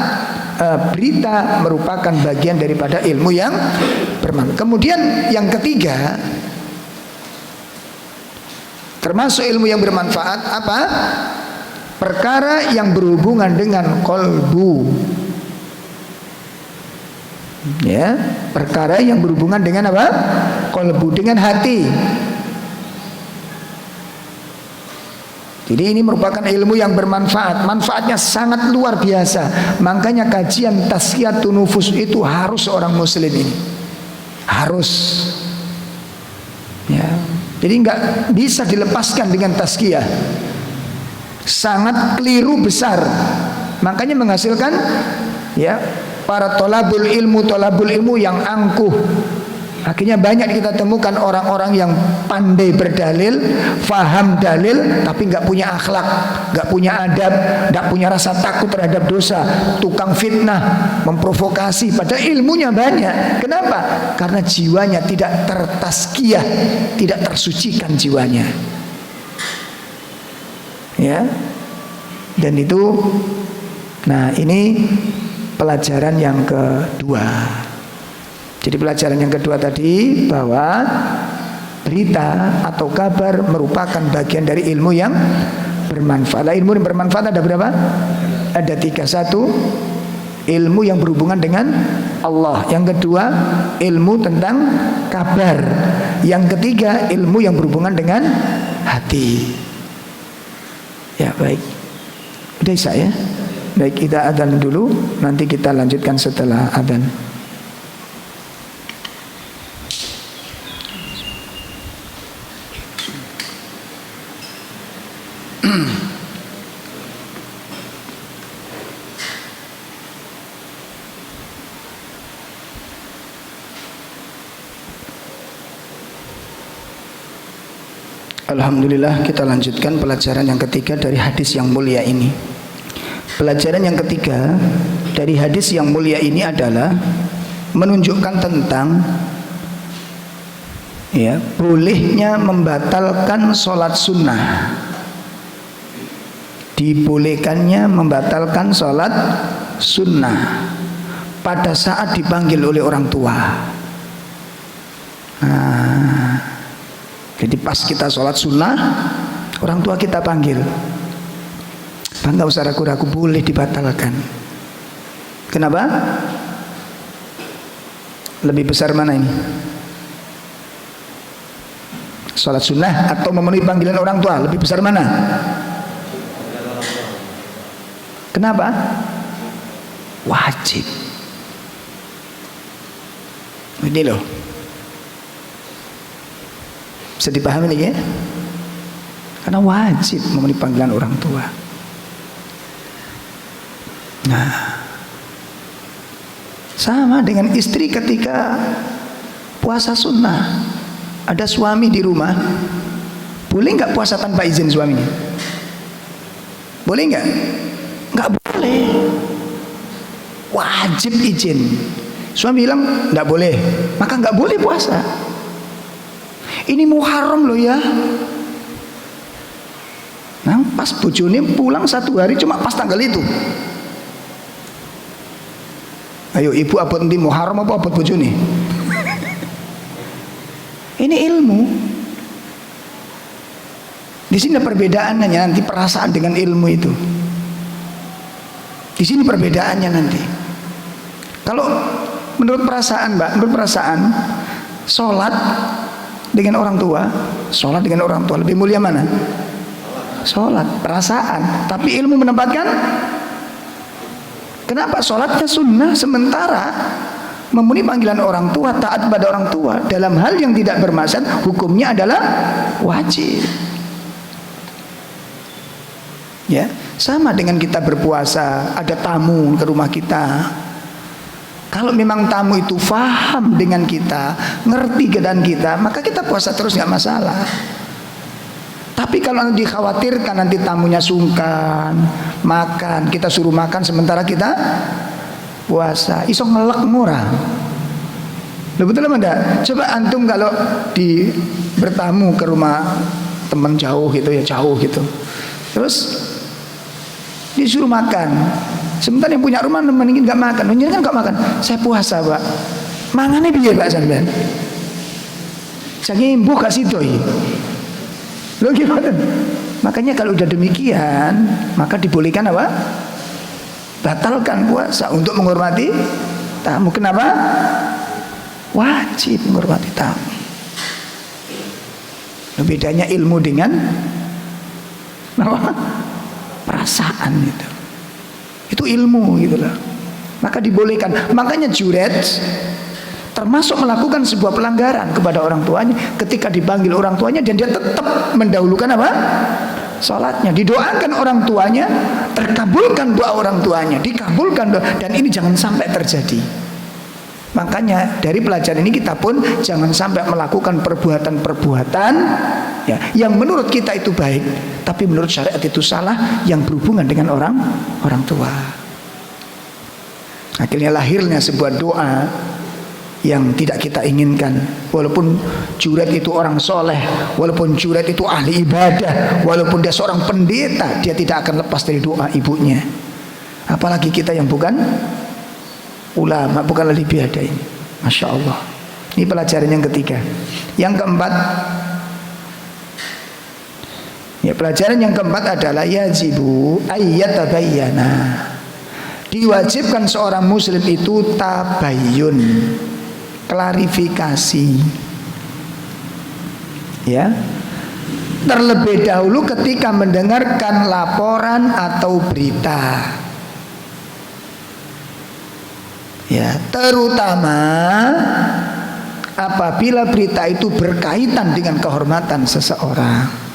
berita merupakan bagian daripada ilmu yang bermanfaat. Kemudian yang ketiga, termasuk ilmu yang bermanfaat apa? Perkara yang berhubungan dengan kolbu. Ya, perkara yang berhubungan dengan apa? Kolbu, dengan hati. Jadi ini merupakan ilmu yang bermanfaat. Manfaatnya sangat luar biasa. Makanya kajian tazkiyatun nufus itu harus seorang muslim ini. Harus. Ya. Jadi nggak bisa dilepaskan dengan tazkiyah. Sangat keliru besar. Makanya menghasilkan, ya, para tolabul ilmu yang angkuh. Akhirnya banyak kita temukan orang-orang yang pandai berdalil, faham dalil, tapi nggak punya akhlak, nggak punya adab, nggak punya rasa takut terhadap dosa, tukang fitnah, memprovokasi. Padahal ilmunya banyak. Kenapa? Karena jiwanya tidak tertazkiyah, tidak tersucikan jiwanya. Ya, dan itu, nah ini pelajaran yang kedua. Jadi pelajaran yang kedua tadi, bahwa berita atau kabar merupakan bagian dari ilmu yang bermanfaat. Nah, ilmu yang bermanfaat ada berapa? Ada 3. 1, ilmu yang berhubungan dengan Allah. Yang kedua, ilmu tentang kabar. Yang ketiga, ilmu yang berhubungan dengan hati. Ya, baik. Udah Isa ya? Baik, kita adzan dulu, nanti kita lanjutkan setelah adzan. Alhamdulillah, kita lanjutkan pelajaran yang ketiga dari hadis yang mulia ini. Pelajaran yang ketiga dari hadis yang mulia ini adalah menunjukkan tentang, ya, bolehnya membatalkan sholat sunnah. Dibolehkannya membatalkan sholat sunnah pada saat dipanggil oleh orang tua. Nah, jadi pas kita sholat sunnah, orang tua kita panggil, Bang, gak usah ragu-ragu, boleh dibatalkan. Kenapa? Lebih besar mana ini? Sholat sunnah atau memenuhi panggilan orang tua? Lebih besar mana? Kenapa? Wajib. Ini loh, bisa dipahami nih ya? Karena wajib memenuhi panggilan orang tua. Nah, sama dengan istri ketika puasa sunnah. Ada suami di rumah, boleh nggak puasa tanpa izin suaminya? Boleh nggak? Nggak boleh. Wajib izin. Suami bilang nggak boleh, maka nggak boleh puasa. Ini Muharram loh ya. Nah, pas bojone pulang 1 hari cuma pas tanggal itu. Ayo ibu abot nanti Muharram apa abot bojone? Ini ilmu. Di sini perbedaannya nanti, perasaan dengan ilmu itu. Di sini perbedaannya nanti. Kalau menurut perasaan, Mbak, menurut perasaan, sholat dengan orang tua, sholat dengan orang tua lebih mulia mana? Sholat, perasaan. Tapi ilmu menempatkan, kenapa sholatnya sunnah sementara memenuhi panggilan orang tua, taat pada orang tua dalam hal yang tidak bermaksiat, hukumnya adalah wajib. Ya, sama dengan kita berpuasa, ada tamu ke rumah kita. Kalau memang tamu itu faham dengan kita, ngerti keadaan kita, maka kita puasa terus nggak masalah. Tapi kalau nanti dikhawatirkan nanti tamunya sungkan, makan, kita suruh makan sementara kita puasa, iso ngelek murah. Loh, betul apa enggak? Coba antum kalau bertamu ke rumah teman jauh gitu ya, jauh gitu. Terus disuruh makan. Sementara yang punya rumah nemenin enggak makan. Menyen kan enggak makan. Saya puasa, Pak. Mangane piye, Pak sampean? Jange imbuh gak sidoi. Loh gimana? Makanya kalau udah demikian, maka dibolehkan apa? Batalkan puasa untuk menghormati tamu. Kenapa? Wajib menghormati tamu. Bedanya ilmu dengan apa? Perasaan itu. Itu ilmu gitu loh. Maka dibolehkan. Makanya juret termasuk melakukan sebuah pelanggaran kepada orang tuanya ketika dipanggil orang tuanya dan dia tetap mendahulukan apa? Salatnya. Didoakan orang tuanya, terkabulkan doa orang tuanya, dikabulkan doa, dan ini jangan sampai terjadi. Makanya dari pelajaran ini kita pun jangan sampai melakukan perbuatan-perbuatan ya, yang menurut kita itu baik, tapi menurut syariat itu salah, yang berhubungan dengan orang tua. Akhirnya lahirnya sebuah doa yang tidak kita inginkan. Walaupun juret itu orang soleh, walaupun juret itu ahli ibadah, walaupun dia seorang pendeta, dia tidak akan lepas dari doa ibunya. Apalagi kita yang bukan ulama, bukan ahli ibadah ini. Masya Allah. Ini pelajaran yang ketiga. Yang keempat, ya, pelajaran yang keempat adalah yajibu ayyatabayyana. Diwajibkan seorang muslim itu tabayyun, klarifikasi, ya, terlebih dahulu ketika mendengarkan laporan atau berita, ya, terutama apabila berita itu berkaitan dengan kehormatan seseorang.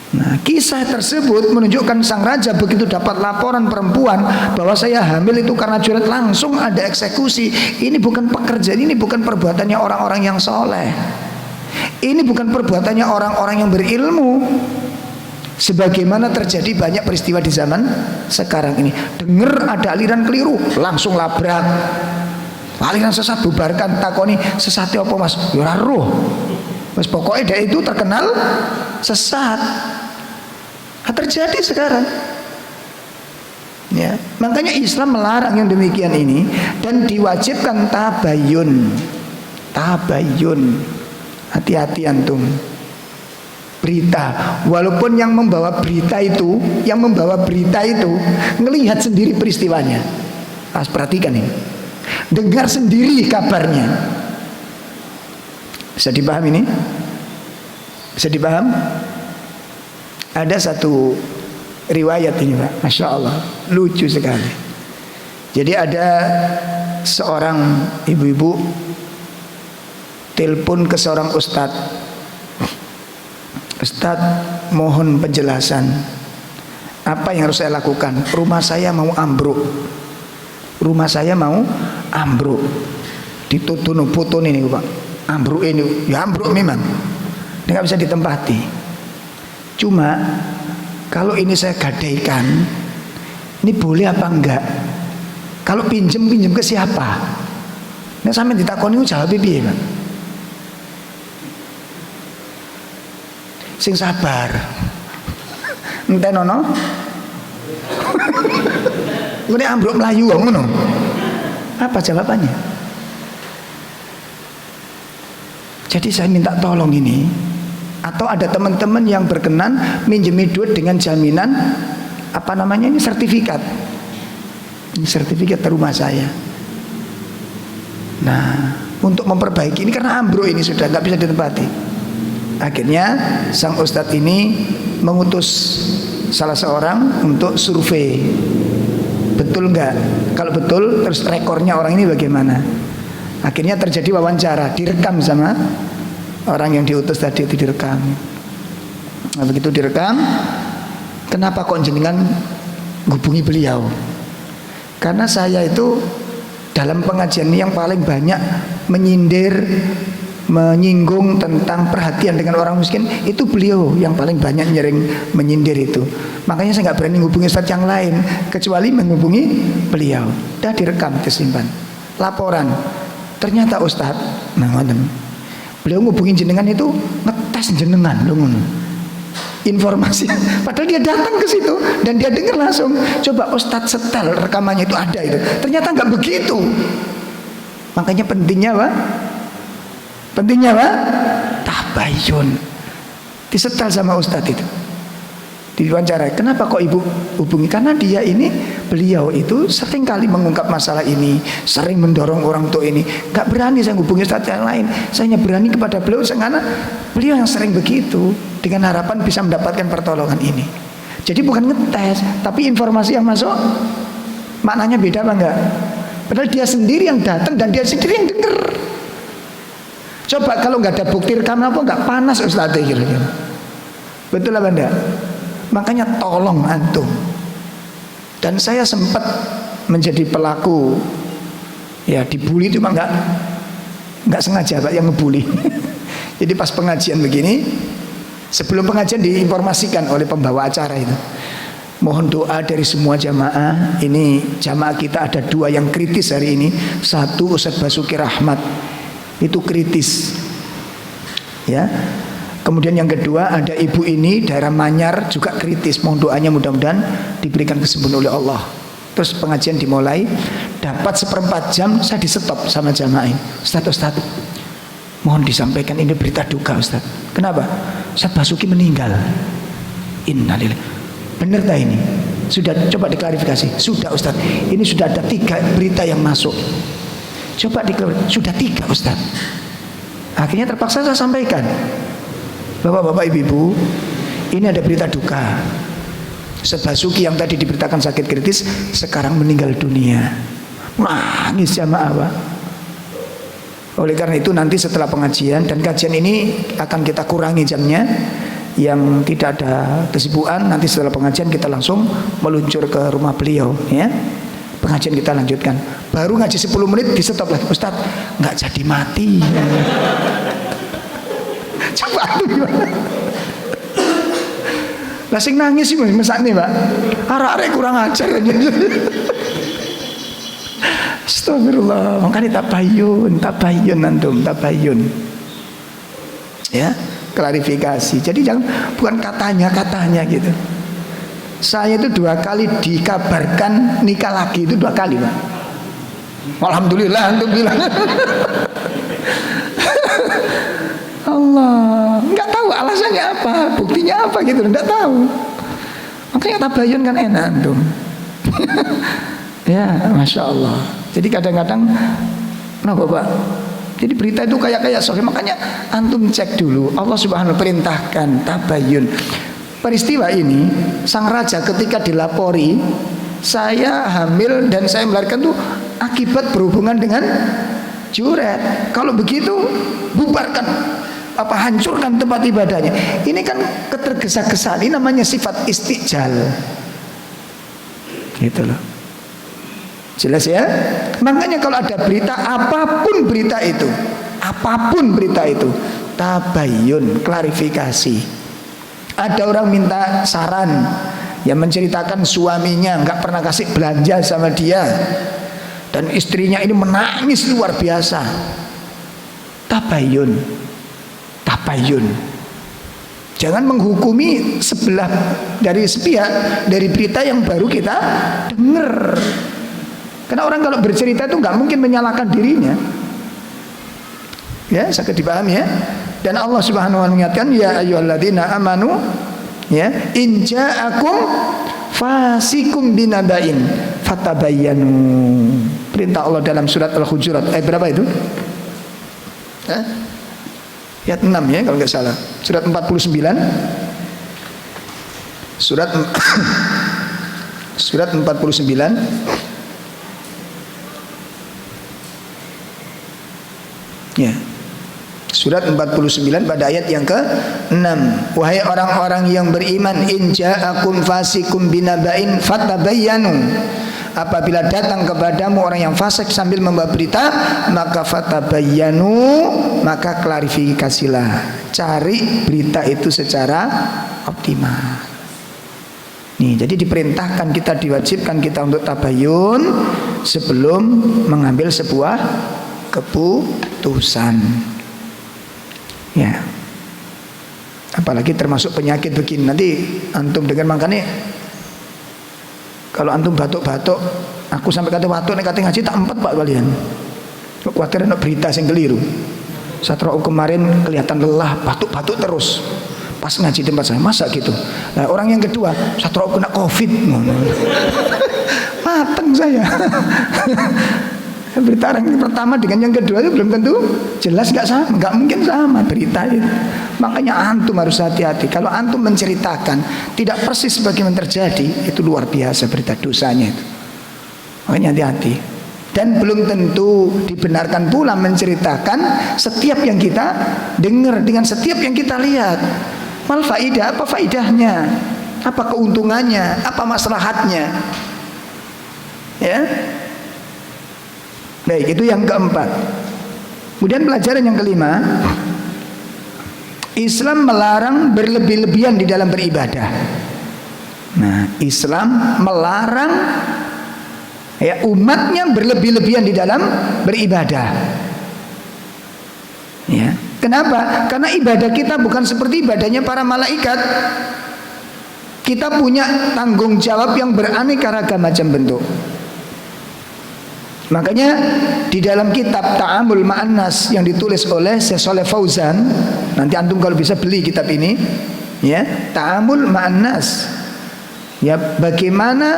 Nah, kisah tersebut menunjukkan sang raja begitu dapat laporan perempuan bahwa saya hamil itu karena juret, langsung ada eksekusi. Ini bukan pekerjaan, ini bukan perbuatannya orang-orang yang soleh, ini bukan perbuatannya orang-orang yang berilmu. Sebagaimana terjadi banyak peristiwa di zaman sekarang ini. Dengar ada aliran keliru, langsung labrak. Aliran sesat bubarkan, takoni sesatnya apa mas? Ya roh. Mas pokoknya dia itu terkenal sesat. Terjadi sekarang. Ya, makanya Islam melarang yang demikian ini dan diwajibkan tabayyun. Tabayyun. Hati-hati antum. Berita, walaupun yang membawa berita itu, ngelihat sendiri peristiwanya. Perhatikan ini. Dengar sendiri kabarnya. Bisa dipaham ini? Bisa dipaham? Ada satu riwayat ini, Pak, Masya Allah, lucu sekali. Jadi ada seorang ibu-ibu telepon ke seorang ustadz. Ustadz, mohon penjelasan. Apa yang harus saya lakukan? Rumah saya mau ambruk. Rumah saya mau ambruk. Ditutup foto ini Pak. Ambruk ini, ya ambruk memang. Ini nggak bisa ditempati. Cuma kalau ini saya gadaikan, ini boleh apa enggak? Kalau pinjem ke siapa? Nah sampai ditakoni jawab piye, Pak? Sing sabar. Enten ono. Ngene ambruk melayu ngono. Apa jawabannya? Jadi saya minta tolong ini, atau ada teman-teman yang berkenan minjemi duit dengan jaminan apa namanya ini, sertifikat. Ini sertifikat rumah saya. Nah, untuk memperbaiki ini karena ambruk ini sudah nggak bisa ditempati. Akhirnya sang ustadz ini mengutus salah seorang untuk survei. Betul nggak? Kalau betul, terus rekornya orang ini bagaimana? Akhirnya terjadi wawancara, direkam sama orang yang diutus tadi, itu direkam. Nah, begitu direkam, kenapa kok jenengan hubungi beliau? Karena saya itu dalam pengajian ini yang paling banyak menyindir, menyinggung tentang perhatian dengan orang miskin, itu beliau yang paling banyak nyering menyindir itu. Makanya saya nggak berani hubungi ustadz yang lain kecuali menghubungi beliau. Dah direkam, disimpan. Laporan, ternyata ustadz, nah beliau ngubungin jenengan itu ngetes jenengan, loh ngono. Informasi, padahal dia datang ke situ dan dia dengar langsung. Coba ustadz setel rekamannya itu ada itu. Ternyata nggak begitu. Makanya pentingnya apa? Pentingnya apa? Tabayun. Disetel sama ustadz itu. Diwawancara, kenapa kok ibu hubungi? Karena dia ini, beliau itu sering kali mengungkap masalah ini, sering mendorong orang untuk ini. Gak berani saya hubungi ustadz yang lain, saya hanya berani kepada beliau karena beliau yang sering begitu, dengan harapan bisa mendapatkan pertolongan ini. Jadi bukan ngetes, tapi informasi yang masuk maknanya beda apa enggak? Padahal dia sendiri yang datang dan dia sendiri yang dengar. Coba kalau nggak ada bukti rekaman apa nggak panas ustadz kira-kira. Betul apa enggak? Makanya tolong antum. Dan saya sempat menjadi pelaku, ya dibully itu mah nggak sengaja Pak yang ngebully. Jadi pas pengajian begini, sebelum pengajian diinformasikan oleh pembawa acara itu, mohon doa dari semua jamaah. Ini jamaah kita ada 2 yang kritis hari ini. Satu Ustadz Basuki Rahmat, itu kritis, ya. Kemudian yang kedua ada ibu ini daerah Manyar juga kritis. Mohon doanya mudah-mudahan diberikan kesembuhan oleh Allah. Terus pengajian dimulai, dapat 1/4 jam saya di stop sama jamaah ini. Ustadz, mohon disampaikan ini berita duka Ustadz. Kenapa? Ustadz Basuki meninggal. Innalillahi. Benar tak ini? Sudah, coba diklarifikasi. Sudah Ustadz, ini sudah ada 3 berita yang masuk. Coba diklarifikasi. Sudah 3 Ustadz. Akhirnya terpaksa saya sampaikan. Bapak-bapak, ibu-ibu, ini ada berita duka. Ustadz Basuki yang tadi diberitakan sakit kritis sekarang meninggal dunia. Nangis jamaah Pak. Oleh karena itu nanti setelah pengajian, dan kajian ini akan kita kurangi jamnya, yang tidak ada kesibukan, nanti setelah pengajian kita langsung meluncur ke rumah beliau, ya. Pengajian kita lanjutkan. Baru ngaji 10 menit di stop lagi. Ustadz, nggak jadi mati. Coba gimana? Lah sing nangis sih mesakne, Pak. Arek-arek kurang ajar. Astagfirullah. Makanya tabayun antum, tabayun. Ya, klarifikasi. Jadi jangan, bukan katanya gitu. Saya itu 2 kali dikabarkan nikah lagi, itu 2 kali, Pak. Alhamdulillah antum bilang. Allah, nggak tahu alasannya apa, buktinya apa gitu, nggak tahu. Makanya tabayun kan enak antum. Ya, masya Allah. Jadi kadang-kadang, nah Bapak, jadi berita itu kayak soalnya, makanya antum cek dulu. Allah Subhanahu wa perintahkan tabayun. Peristiwa ini, sang raja ketika dilapori, saya hamil dan saya melahirkan tuh akibat berhubungan dengan juret. Kalau begitu, bubarkan. Hancurkan tempat ibadahnya. Ini kan ketergesa-gesa, ini namanya sifat istijal. Gitu loh. Jelas ya? Makanya kalau ada berita, apapun berita itu, tabayun, klarifikasi. Ada orang minta saran, yang menceritakan suaminya nggak pernah kasih belanja sama dia, dan istrinya ini menangis luar biasa. Tabayun. Jangan menghukumi sebelah dari sepihak dari berita yang baru kita dengar. Karena orang kalau bercerita itu nggak mungkin menyalahkan dirinya. Ya, sakit dipahami ya. Dan Allah Subhanahu wa taala mengingatkan, ya ayyuhalladzina amanu, ya, in ja'akum fasikum binaba'in fatabayyanu. Perintah Allah dalam surat Al-Hujurat ayat berapa itu? Ayat 6 ya kalau nggak salah. Surat 49. Surat 49. Ya. Surat 49 pada ayat yang ke-6. Wahai orang-orang yang beriman, in ja'akum fasikum binaba'in fatabayyanu. Apabila datang kepadamu orang yang fasik sambil membawa berita, maka fatabayyanu, maka klarifikasilah. Cari berita itu secara optimal. Nih, jadi diperintahkan kita, diwajibkan kita untuk tabayyun sebelum mengambil sebuah keputusan. Ya. Apalagi termasuk penyakit begini. Nanti antum dengan makanya kalau antum batuk-batuk, aku sampai kata batuk nek kate ngaji tak empet Pak kalian. Kuwatir ana berita sing keliru. Satro kemarin kelihatan lelah, batuk-batuk terus. Pas ngaji tempat saya, masa gitu. Nah, orang yang kedua, Satro kena Covid. Mateng saya. Berita yang pertama dengan yang kedua itu belum tentu jelas, nggak mungkin sama berita itu. Makanya antum harus hati-hati. Kalau antum menceritakan tidak persis sebagaimana terjadi, itu luar biasa berita dosanya itu. Makanya hati-hati. Dan belum tentu dibenarkan pula menceritakan setiap yang kita dengar dengan setiap yang kita lihat. Mal faidah, apa faidahnya? Apa keuntungannya? Apa maslahatnya? Ya. Baik, itu yang keempat. Kemudian pelajaran yang kelima, Islam melarang berlebih-lebihan di dalam beribadah. Nah, Islam melarang ya umatnya berlebih-lebihan di dalam beribadah. Ya, kenapa? Karena ibadah kita bukan seperti ibadahnya para malaikat. Kita punya tanggung jawab yang beraneka ragam macam bentuk. Makanya di dalam kitab Ta'amul Ma'an Nas yang ditulis oleh Syekh Shalih Fauzan, nanti antum kalau bisa beli kitab ini, ya, Ta'amul Ma'an Nas. Ya, bagaimana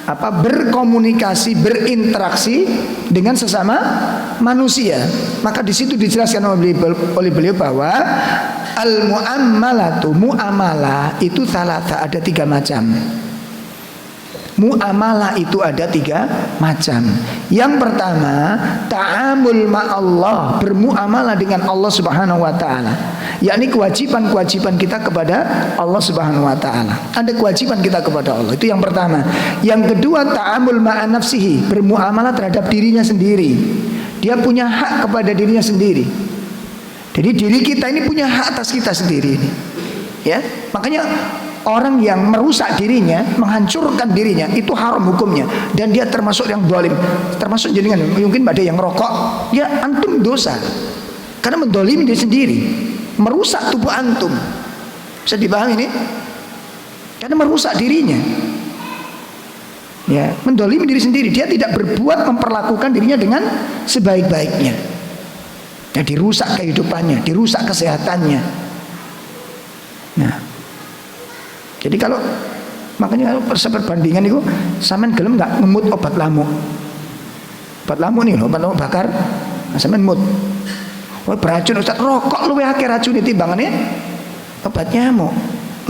berkomunikasi, berinteraksi dengan sesama manusia. Maka di situ dijelaskan oleh beliau bahwa al-mu'amalatu, mu'amalah itu salasa, ada 3 macam. Mu'amalah itu ada 3 macam. Yang pertama, ta'amul ma'allah, bermuamalah dengan Allah Subhanahu wa taala. Yakni kewajiban-kewajiban kita kepada Allah Subhanahu wa taala. Ada kewajiban kita kepada Allah. Itu yang pertama. Yang kedua, ta'amul ma'an nafsihi, bermuamalah terhadap dirinya sendiri. Dia punya hak kepada dirinya sendiri. Jadi diri kita ini punya hak atas kita sendiri ini. Ya, makanya orang yang merusak dirinya, menghancurkan dirinya, itu haram hukumnya. Dan dia termasuk yang zalim. Termasuk jenengan, mungkin ada yang rokok, ya antum dosa. Karena mendolimi diri sendiri, merusak tubuh antum. Bisa dipahami ini? Karena merusak dirinya. Ya, mendolimi diri sendiri. Dia tidak berbuat memperlakukan dirinya dengan sebaik-baiknya. Ya, dirusak kehidupannya, dirusak kesehatannya. Nah, jadi kalau makanya perbandingan itu, sampean gelem nggak ngemut obat lamuk? Obat lamuk nih, obat lamuk bakar, nah, sampean mut. Wah, beracun Ustaz, rokok luwih akeh racune timbangane obat nyamuk.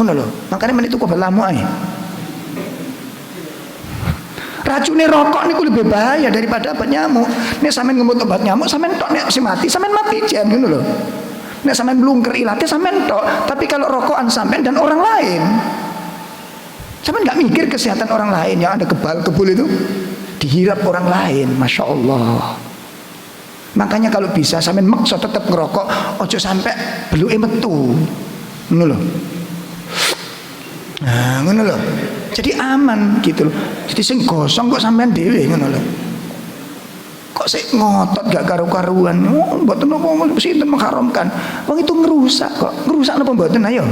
Ngono lho. Makanya men itu obat lamuk ae. Racune rokok niku lebih bahaya daripada obat nyamuk. Nek sampean ngemut obat nyamuk, sampean tok, nek si mati, sampean mati jan ngono lho. Nek sampean blungker ilate sampean tok, tapi kalau rokokan sampean dan orang lain. Sampai nggak mikir kesehatan orang lain yang ada kebal-kebul itu dihirap orang lain, masya Allah. Makanya kalau bisa sampai maksa tetap ngerokok, ojo sampai beluke metu, ngono lho. Nah, ngono lho. Jadi aman gitu loh. Jadi sing gosong kok sampean dhewe ngono lho. Kok sik ngotot gak karu-karuan. Oh, mboten napa sinten mengharamkan. Wong itu ngerusak kok. Ngerusak napa mboten ayo?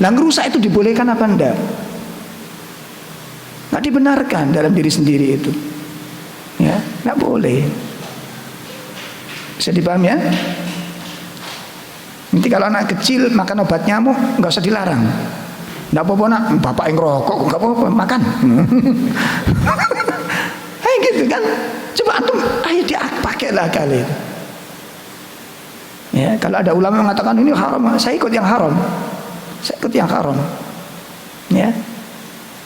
Lah ngerusak itu dibolehkan apa enggak? Enggak dibenarkan dalam diri sendiri itu. Ya, enggak boleh. Bisa dipahami ya? Nanti kalau anak kecil makan obat nyamuk enggak usah dilarang. Enggak apa-apa nak, bapak yang ngerokok enggak apa-apa, makan. Kayak gitu kan? Coba antum ayo dipakailah kali itu. Ya, kalau ada ulama mengatakan ini haram, saya ikut yang haram. Saya ikut yang haram. Ya.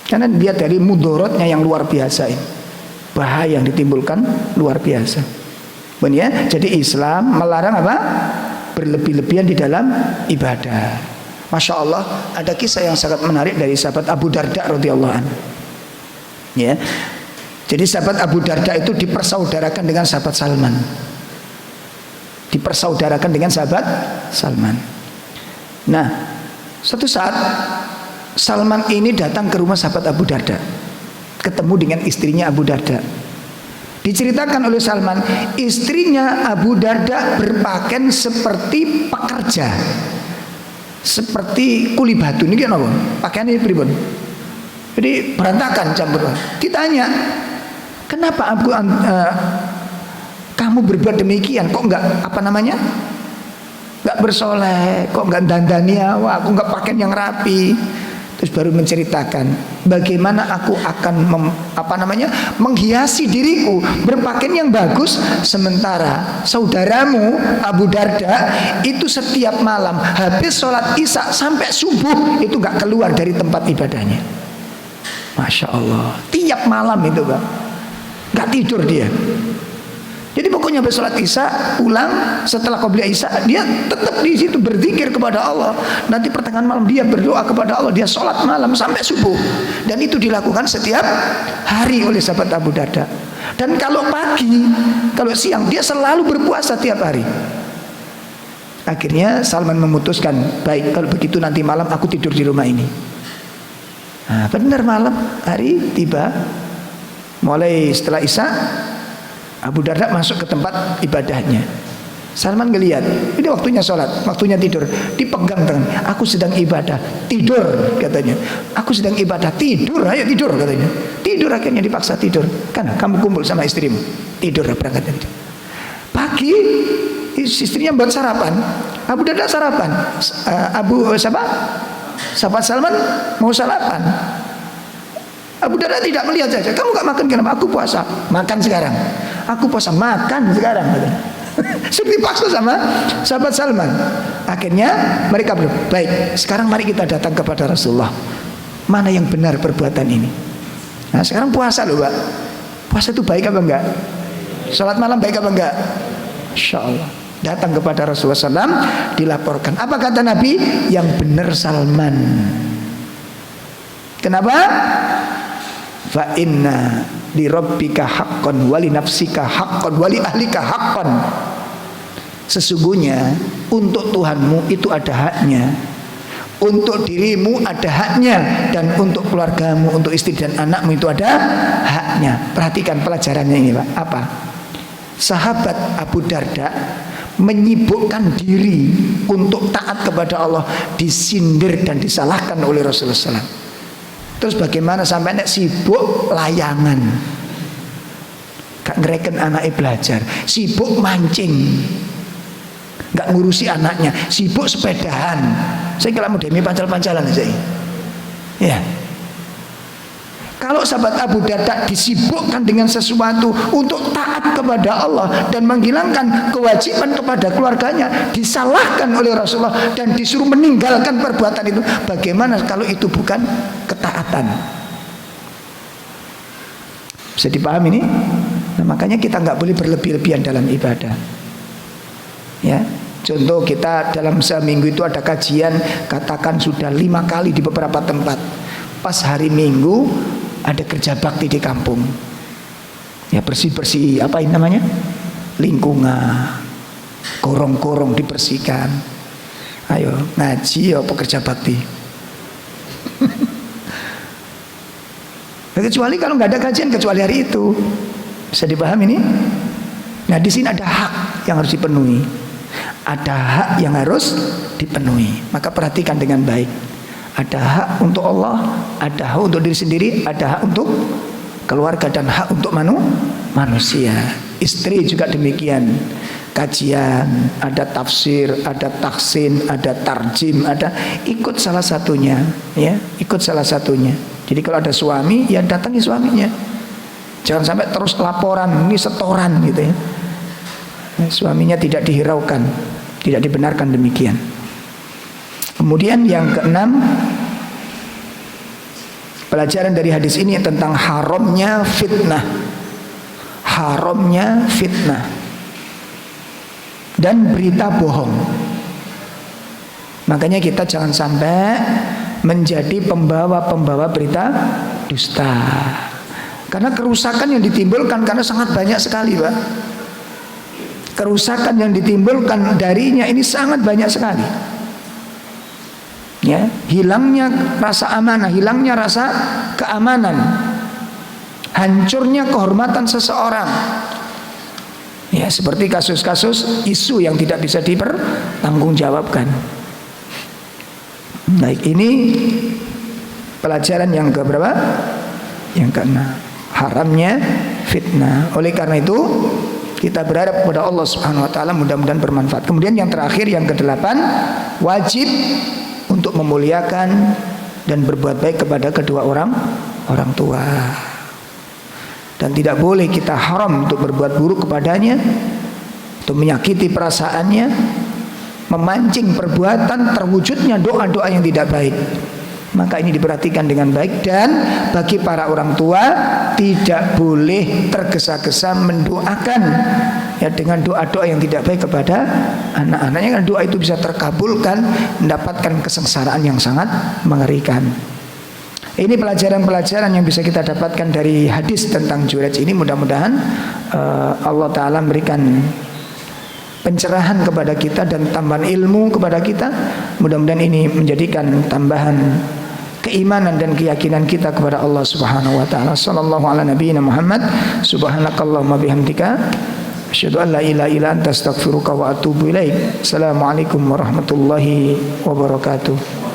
Karena dia dari mudorotnya yang luar biasa ini. Bahaya yang ditimbulkan luar biasa. Ya? Jadi Islam melarang apa? Berlebih-lebihan di dalam ibadah. Masya Allah, ada kisah yang sangat menarik dari sahabat Abu Darda radhiyallahu anhu. Ya. Jadi sahabat Abu Darda itu dipersaudarakan dengan sahabat Salman. Dipersaudarakan dengan sahabat Salman. Nah, suatu saat Salman ini datang ke rumah sahabat Abu Darda, ketemu dengan istrinya Abu Darda. Diceritakan oleh Salman, istrinya Abu Darda berpakaian seperti pekerja, seperti kuli batu. Ini kan apa? Pakaiannya pribun. Jadi berantakan campur. Ditanya, kenapa kamu berbuat demikian? Kok enggak enggak bersoleh, kok enggak dandani awak, aku enggak pakaian yang rapi. Terus baru menceritakan bagaimana aku akan menghiasi diriku berpakaian yang bagus, sementara saudaramu Abu Darda itu setiap malam habis sholat isya sampai subuh itu enggak keluar dari tempat ibadahnya. Masya Allah, tiap malam itu Pak, enggak tidur dia. Jadi pokoknya habis sholat isya pulang, setelah qobliyah isya dia tetap di situ berzikir kepada Allah. Nanti pertengahan malam dia berdoa kepada Allah, dia sholat malam sampai subuh. Dan itu dilakukan setiap hari oleh sahabat Abu Darda. Dan kalau pagi, kalau siang dia selalu berpuasa tiap hari. Akhirnya Salman memutuskan, baik kalau begitu nanti malam aku tidur di rumah ini. Nah, benar malam hari tiba, mulai setelah isya Abu Darda masuk ke tempat ibadahnya. Salman ngelihat, ini waktunya sholat, waktunya tidur. Dipegang tangan, aku sedang ibadah, tidur katanya. Aku sedang ibadah, tidur, ayo tidur katanya. Tidur, akhirnya dipaksa tidur. Kan kamu kumpul sama istrimu, tidur berangkat. Pagi istrinya buat sarapan. Abu Darda sarapan. Sahabat Salman mau sarapan. Abu Darda tidak melihat saja. Kamu gak makan kenapa? Aku puasa. Makan sekarang. Aku puasa, makan sekarang. Seperti dipaksa sama sahabat Salman. Akhirnya mereka berkata, baik, sekarang mari kita datang kepada Rasulullah. Mana yang benar perbuatan ini? Nah sekarang puasa loh Pak. Puasa itu baik apa enggak? Salat malam baik apa enggak? Insya Allah. Datang kepada Rasulullah SAW, dilaporkan. Apa kata Nabi? Yang benar Salman. Kenapa? Fa inna li rabbika haqqan wa li nafsika haqqan wa li ahlika haqqan. Sesungguhnya untuk Tuhanmu itu ada haknya, untuk dirimu ada haknya, dan untuk keluargamu, untuk istri dan anakmu itu ada haknya. Perhatikan pelajarannya ini Pak. Apa? Sahabat Abu Darda menyibukkan diri untuk taat kepada Allah, disindir dan disalahkan oleh Rasulullah SAW. Terus bagaimana sampai nek sibuk layangan, gak ngereken anaknya belajar, sibuk mancing, gak ngurusi anaknya, sibuk sepedahan. Saya kira mau demi pancal-pancalan saya. Ya. Kalau sahabat Abu Darda disibukkan dengan sesuatu untuk taat kepada Allah dan menghilangkan kewajiban kepada keluarganya, disalahkan oleh Rasulullah dan disuruh meninggalkan perbuatan itu, bagaimana kalau itu bukan ketaatan? Bisa dipahami ini? Nah, makanya kita nggak boleh berlebih-lebihan dalam ibadah. Ya, Contoh kita dalam seminggu itu ada kajian, katakan sudah 5 kali di beberapa tempat. Pas hari Minggu ada kerja bakti di kampung. Ya bersih-bersih apa ini namanya? Lingkungan. Korong-korong dibersihkan. Ayo ngaji ya pekerja bakti. Kecuali kalau nggak ada kajian, kecuali hari itu. Bisa dipahami ini? Nah di sini ada hak yang harus dipenuhi. Ada hak yang harus dipenuhi. Maka perhatikan dengan baik. Ada hak untuk Allah, ada hak untuk diri sendiri, ada hak untuk keluarga, dan hak untuk manusia. Istri juga demikian. Kajian, ada tafsir, ada taksin, ada tarjim, ada ikut salah satunya, ya, ikut salah satunya. Jadi kalau ada suami, ya datangi suaminya. Jangan sampai terus laporan, ini setoran gitu ya. Suaminya tidak dihiraukan, tidak dibenarkan demikian. Kemudian yang keenam, pelajaran dari hadis ini tentang haramnya fitnah. Haramnya fitnah dan berita bohong. Makanya kita jangan sampai menjadi pembawa-pembawa berita dusta. Karena kerusakan yang ditimbulkan karena sangat banyak sekali, Pak. Kerusakan yang ditimbulkan darinya ini sangat banyak sekali. Ya, hilangnya rasa amanah, hilangnya rasa keamanan, hancurnya kehormatan seseorang. Ya, seperti kasus-kasus isu yang tidak bisa dipertanggungjawabkan. Baik, ini pelajaran yang keberapa? Yang keenam, haramnya fitnah. Oleh karena itu kita berharap kepada Allah Subhanahu wa taala mudah-mudahan bermanfaat. Kemudian yang terakhir, yang kedelapan, wajib untuk memuliakan dan berbuat baik kepada kedua orang tua. Dan tidak boleh kita haram untuk berbuat buruk kepadanya, untuk menyakiti perasaannya, memancing perbuatan terwujudnya doa-doa yang tidak baik. Maka ini diperhatikan dengan baik. Dan bagi para orang tua tidak boleh tergesa-gesa mendoakan ya dengan doa-doa yang tidak baik kepada anak-anaknya, karena doa itu bisa terkabulkan, mendapatkan kesengsaraan yang sangat mengerikan. Ini pelajaran-pelajaran yang bisa kita dapatkan dari hadis tentang Jurayj ini. Mudah-mudahan Allah Ta'ala memberikan pencerahan kepada kita dan tambahan ilmu kepada kita. Mudah-mudahan ini menjadikan tambahan keimanan dan keyakinan kita kepada Allah Subhanahu wa taala. Sallallahu ala nabiyina Muhammad. Subhanakallahumma bihamdika asyhadu an la ilaha illa anta astaghfiruka wa atubu ilaik. Assalamualaikum warahmatullahi wabarakatuh.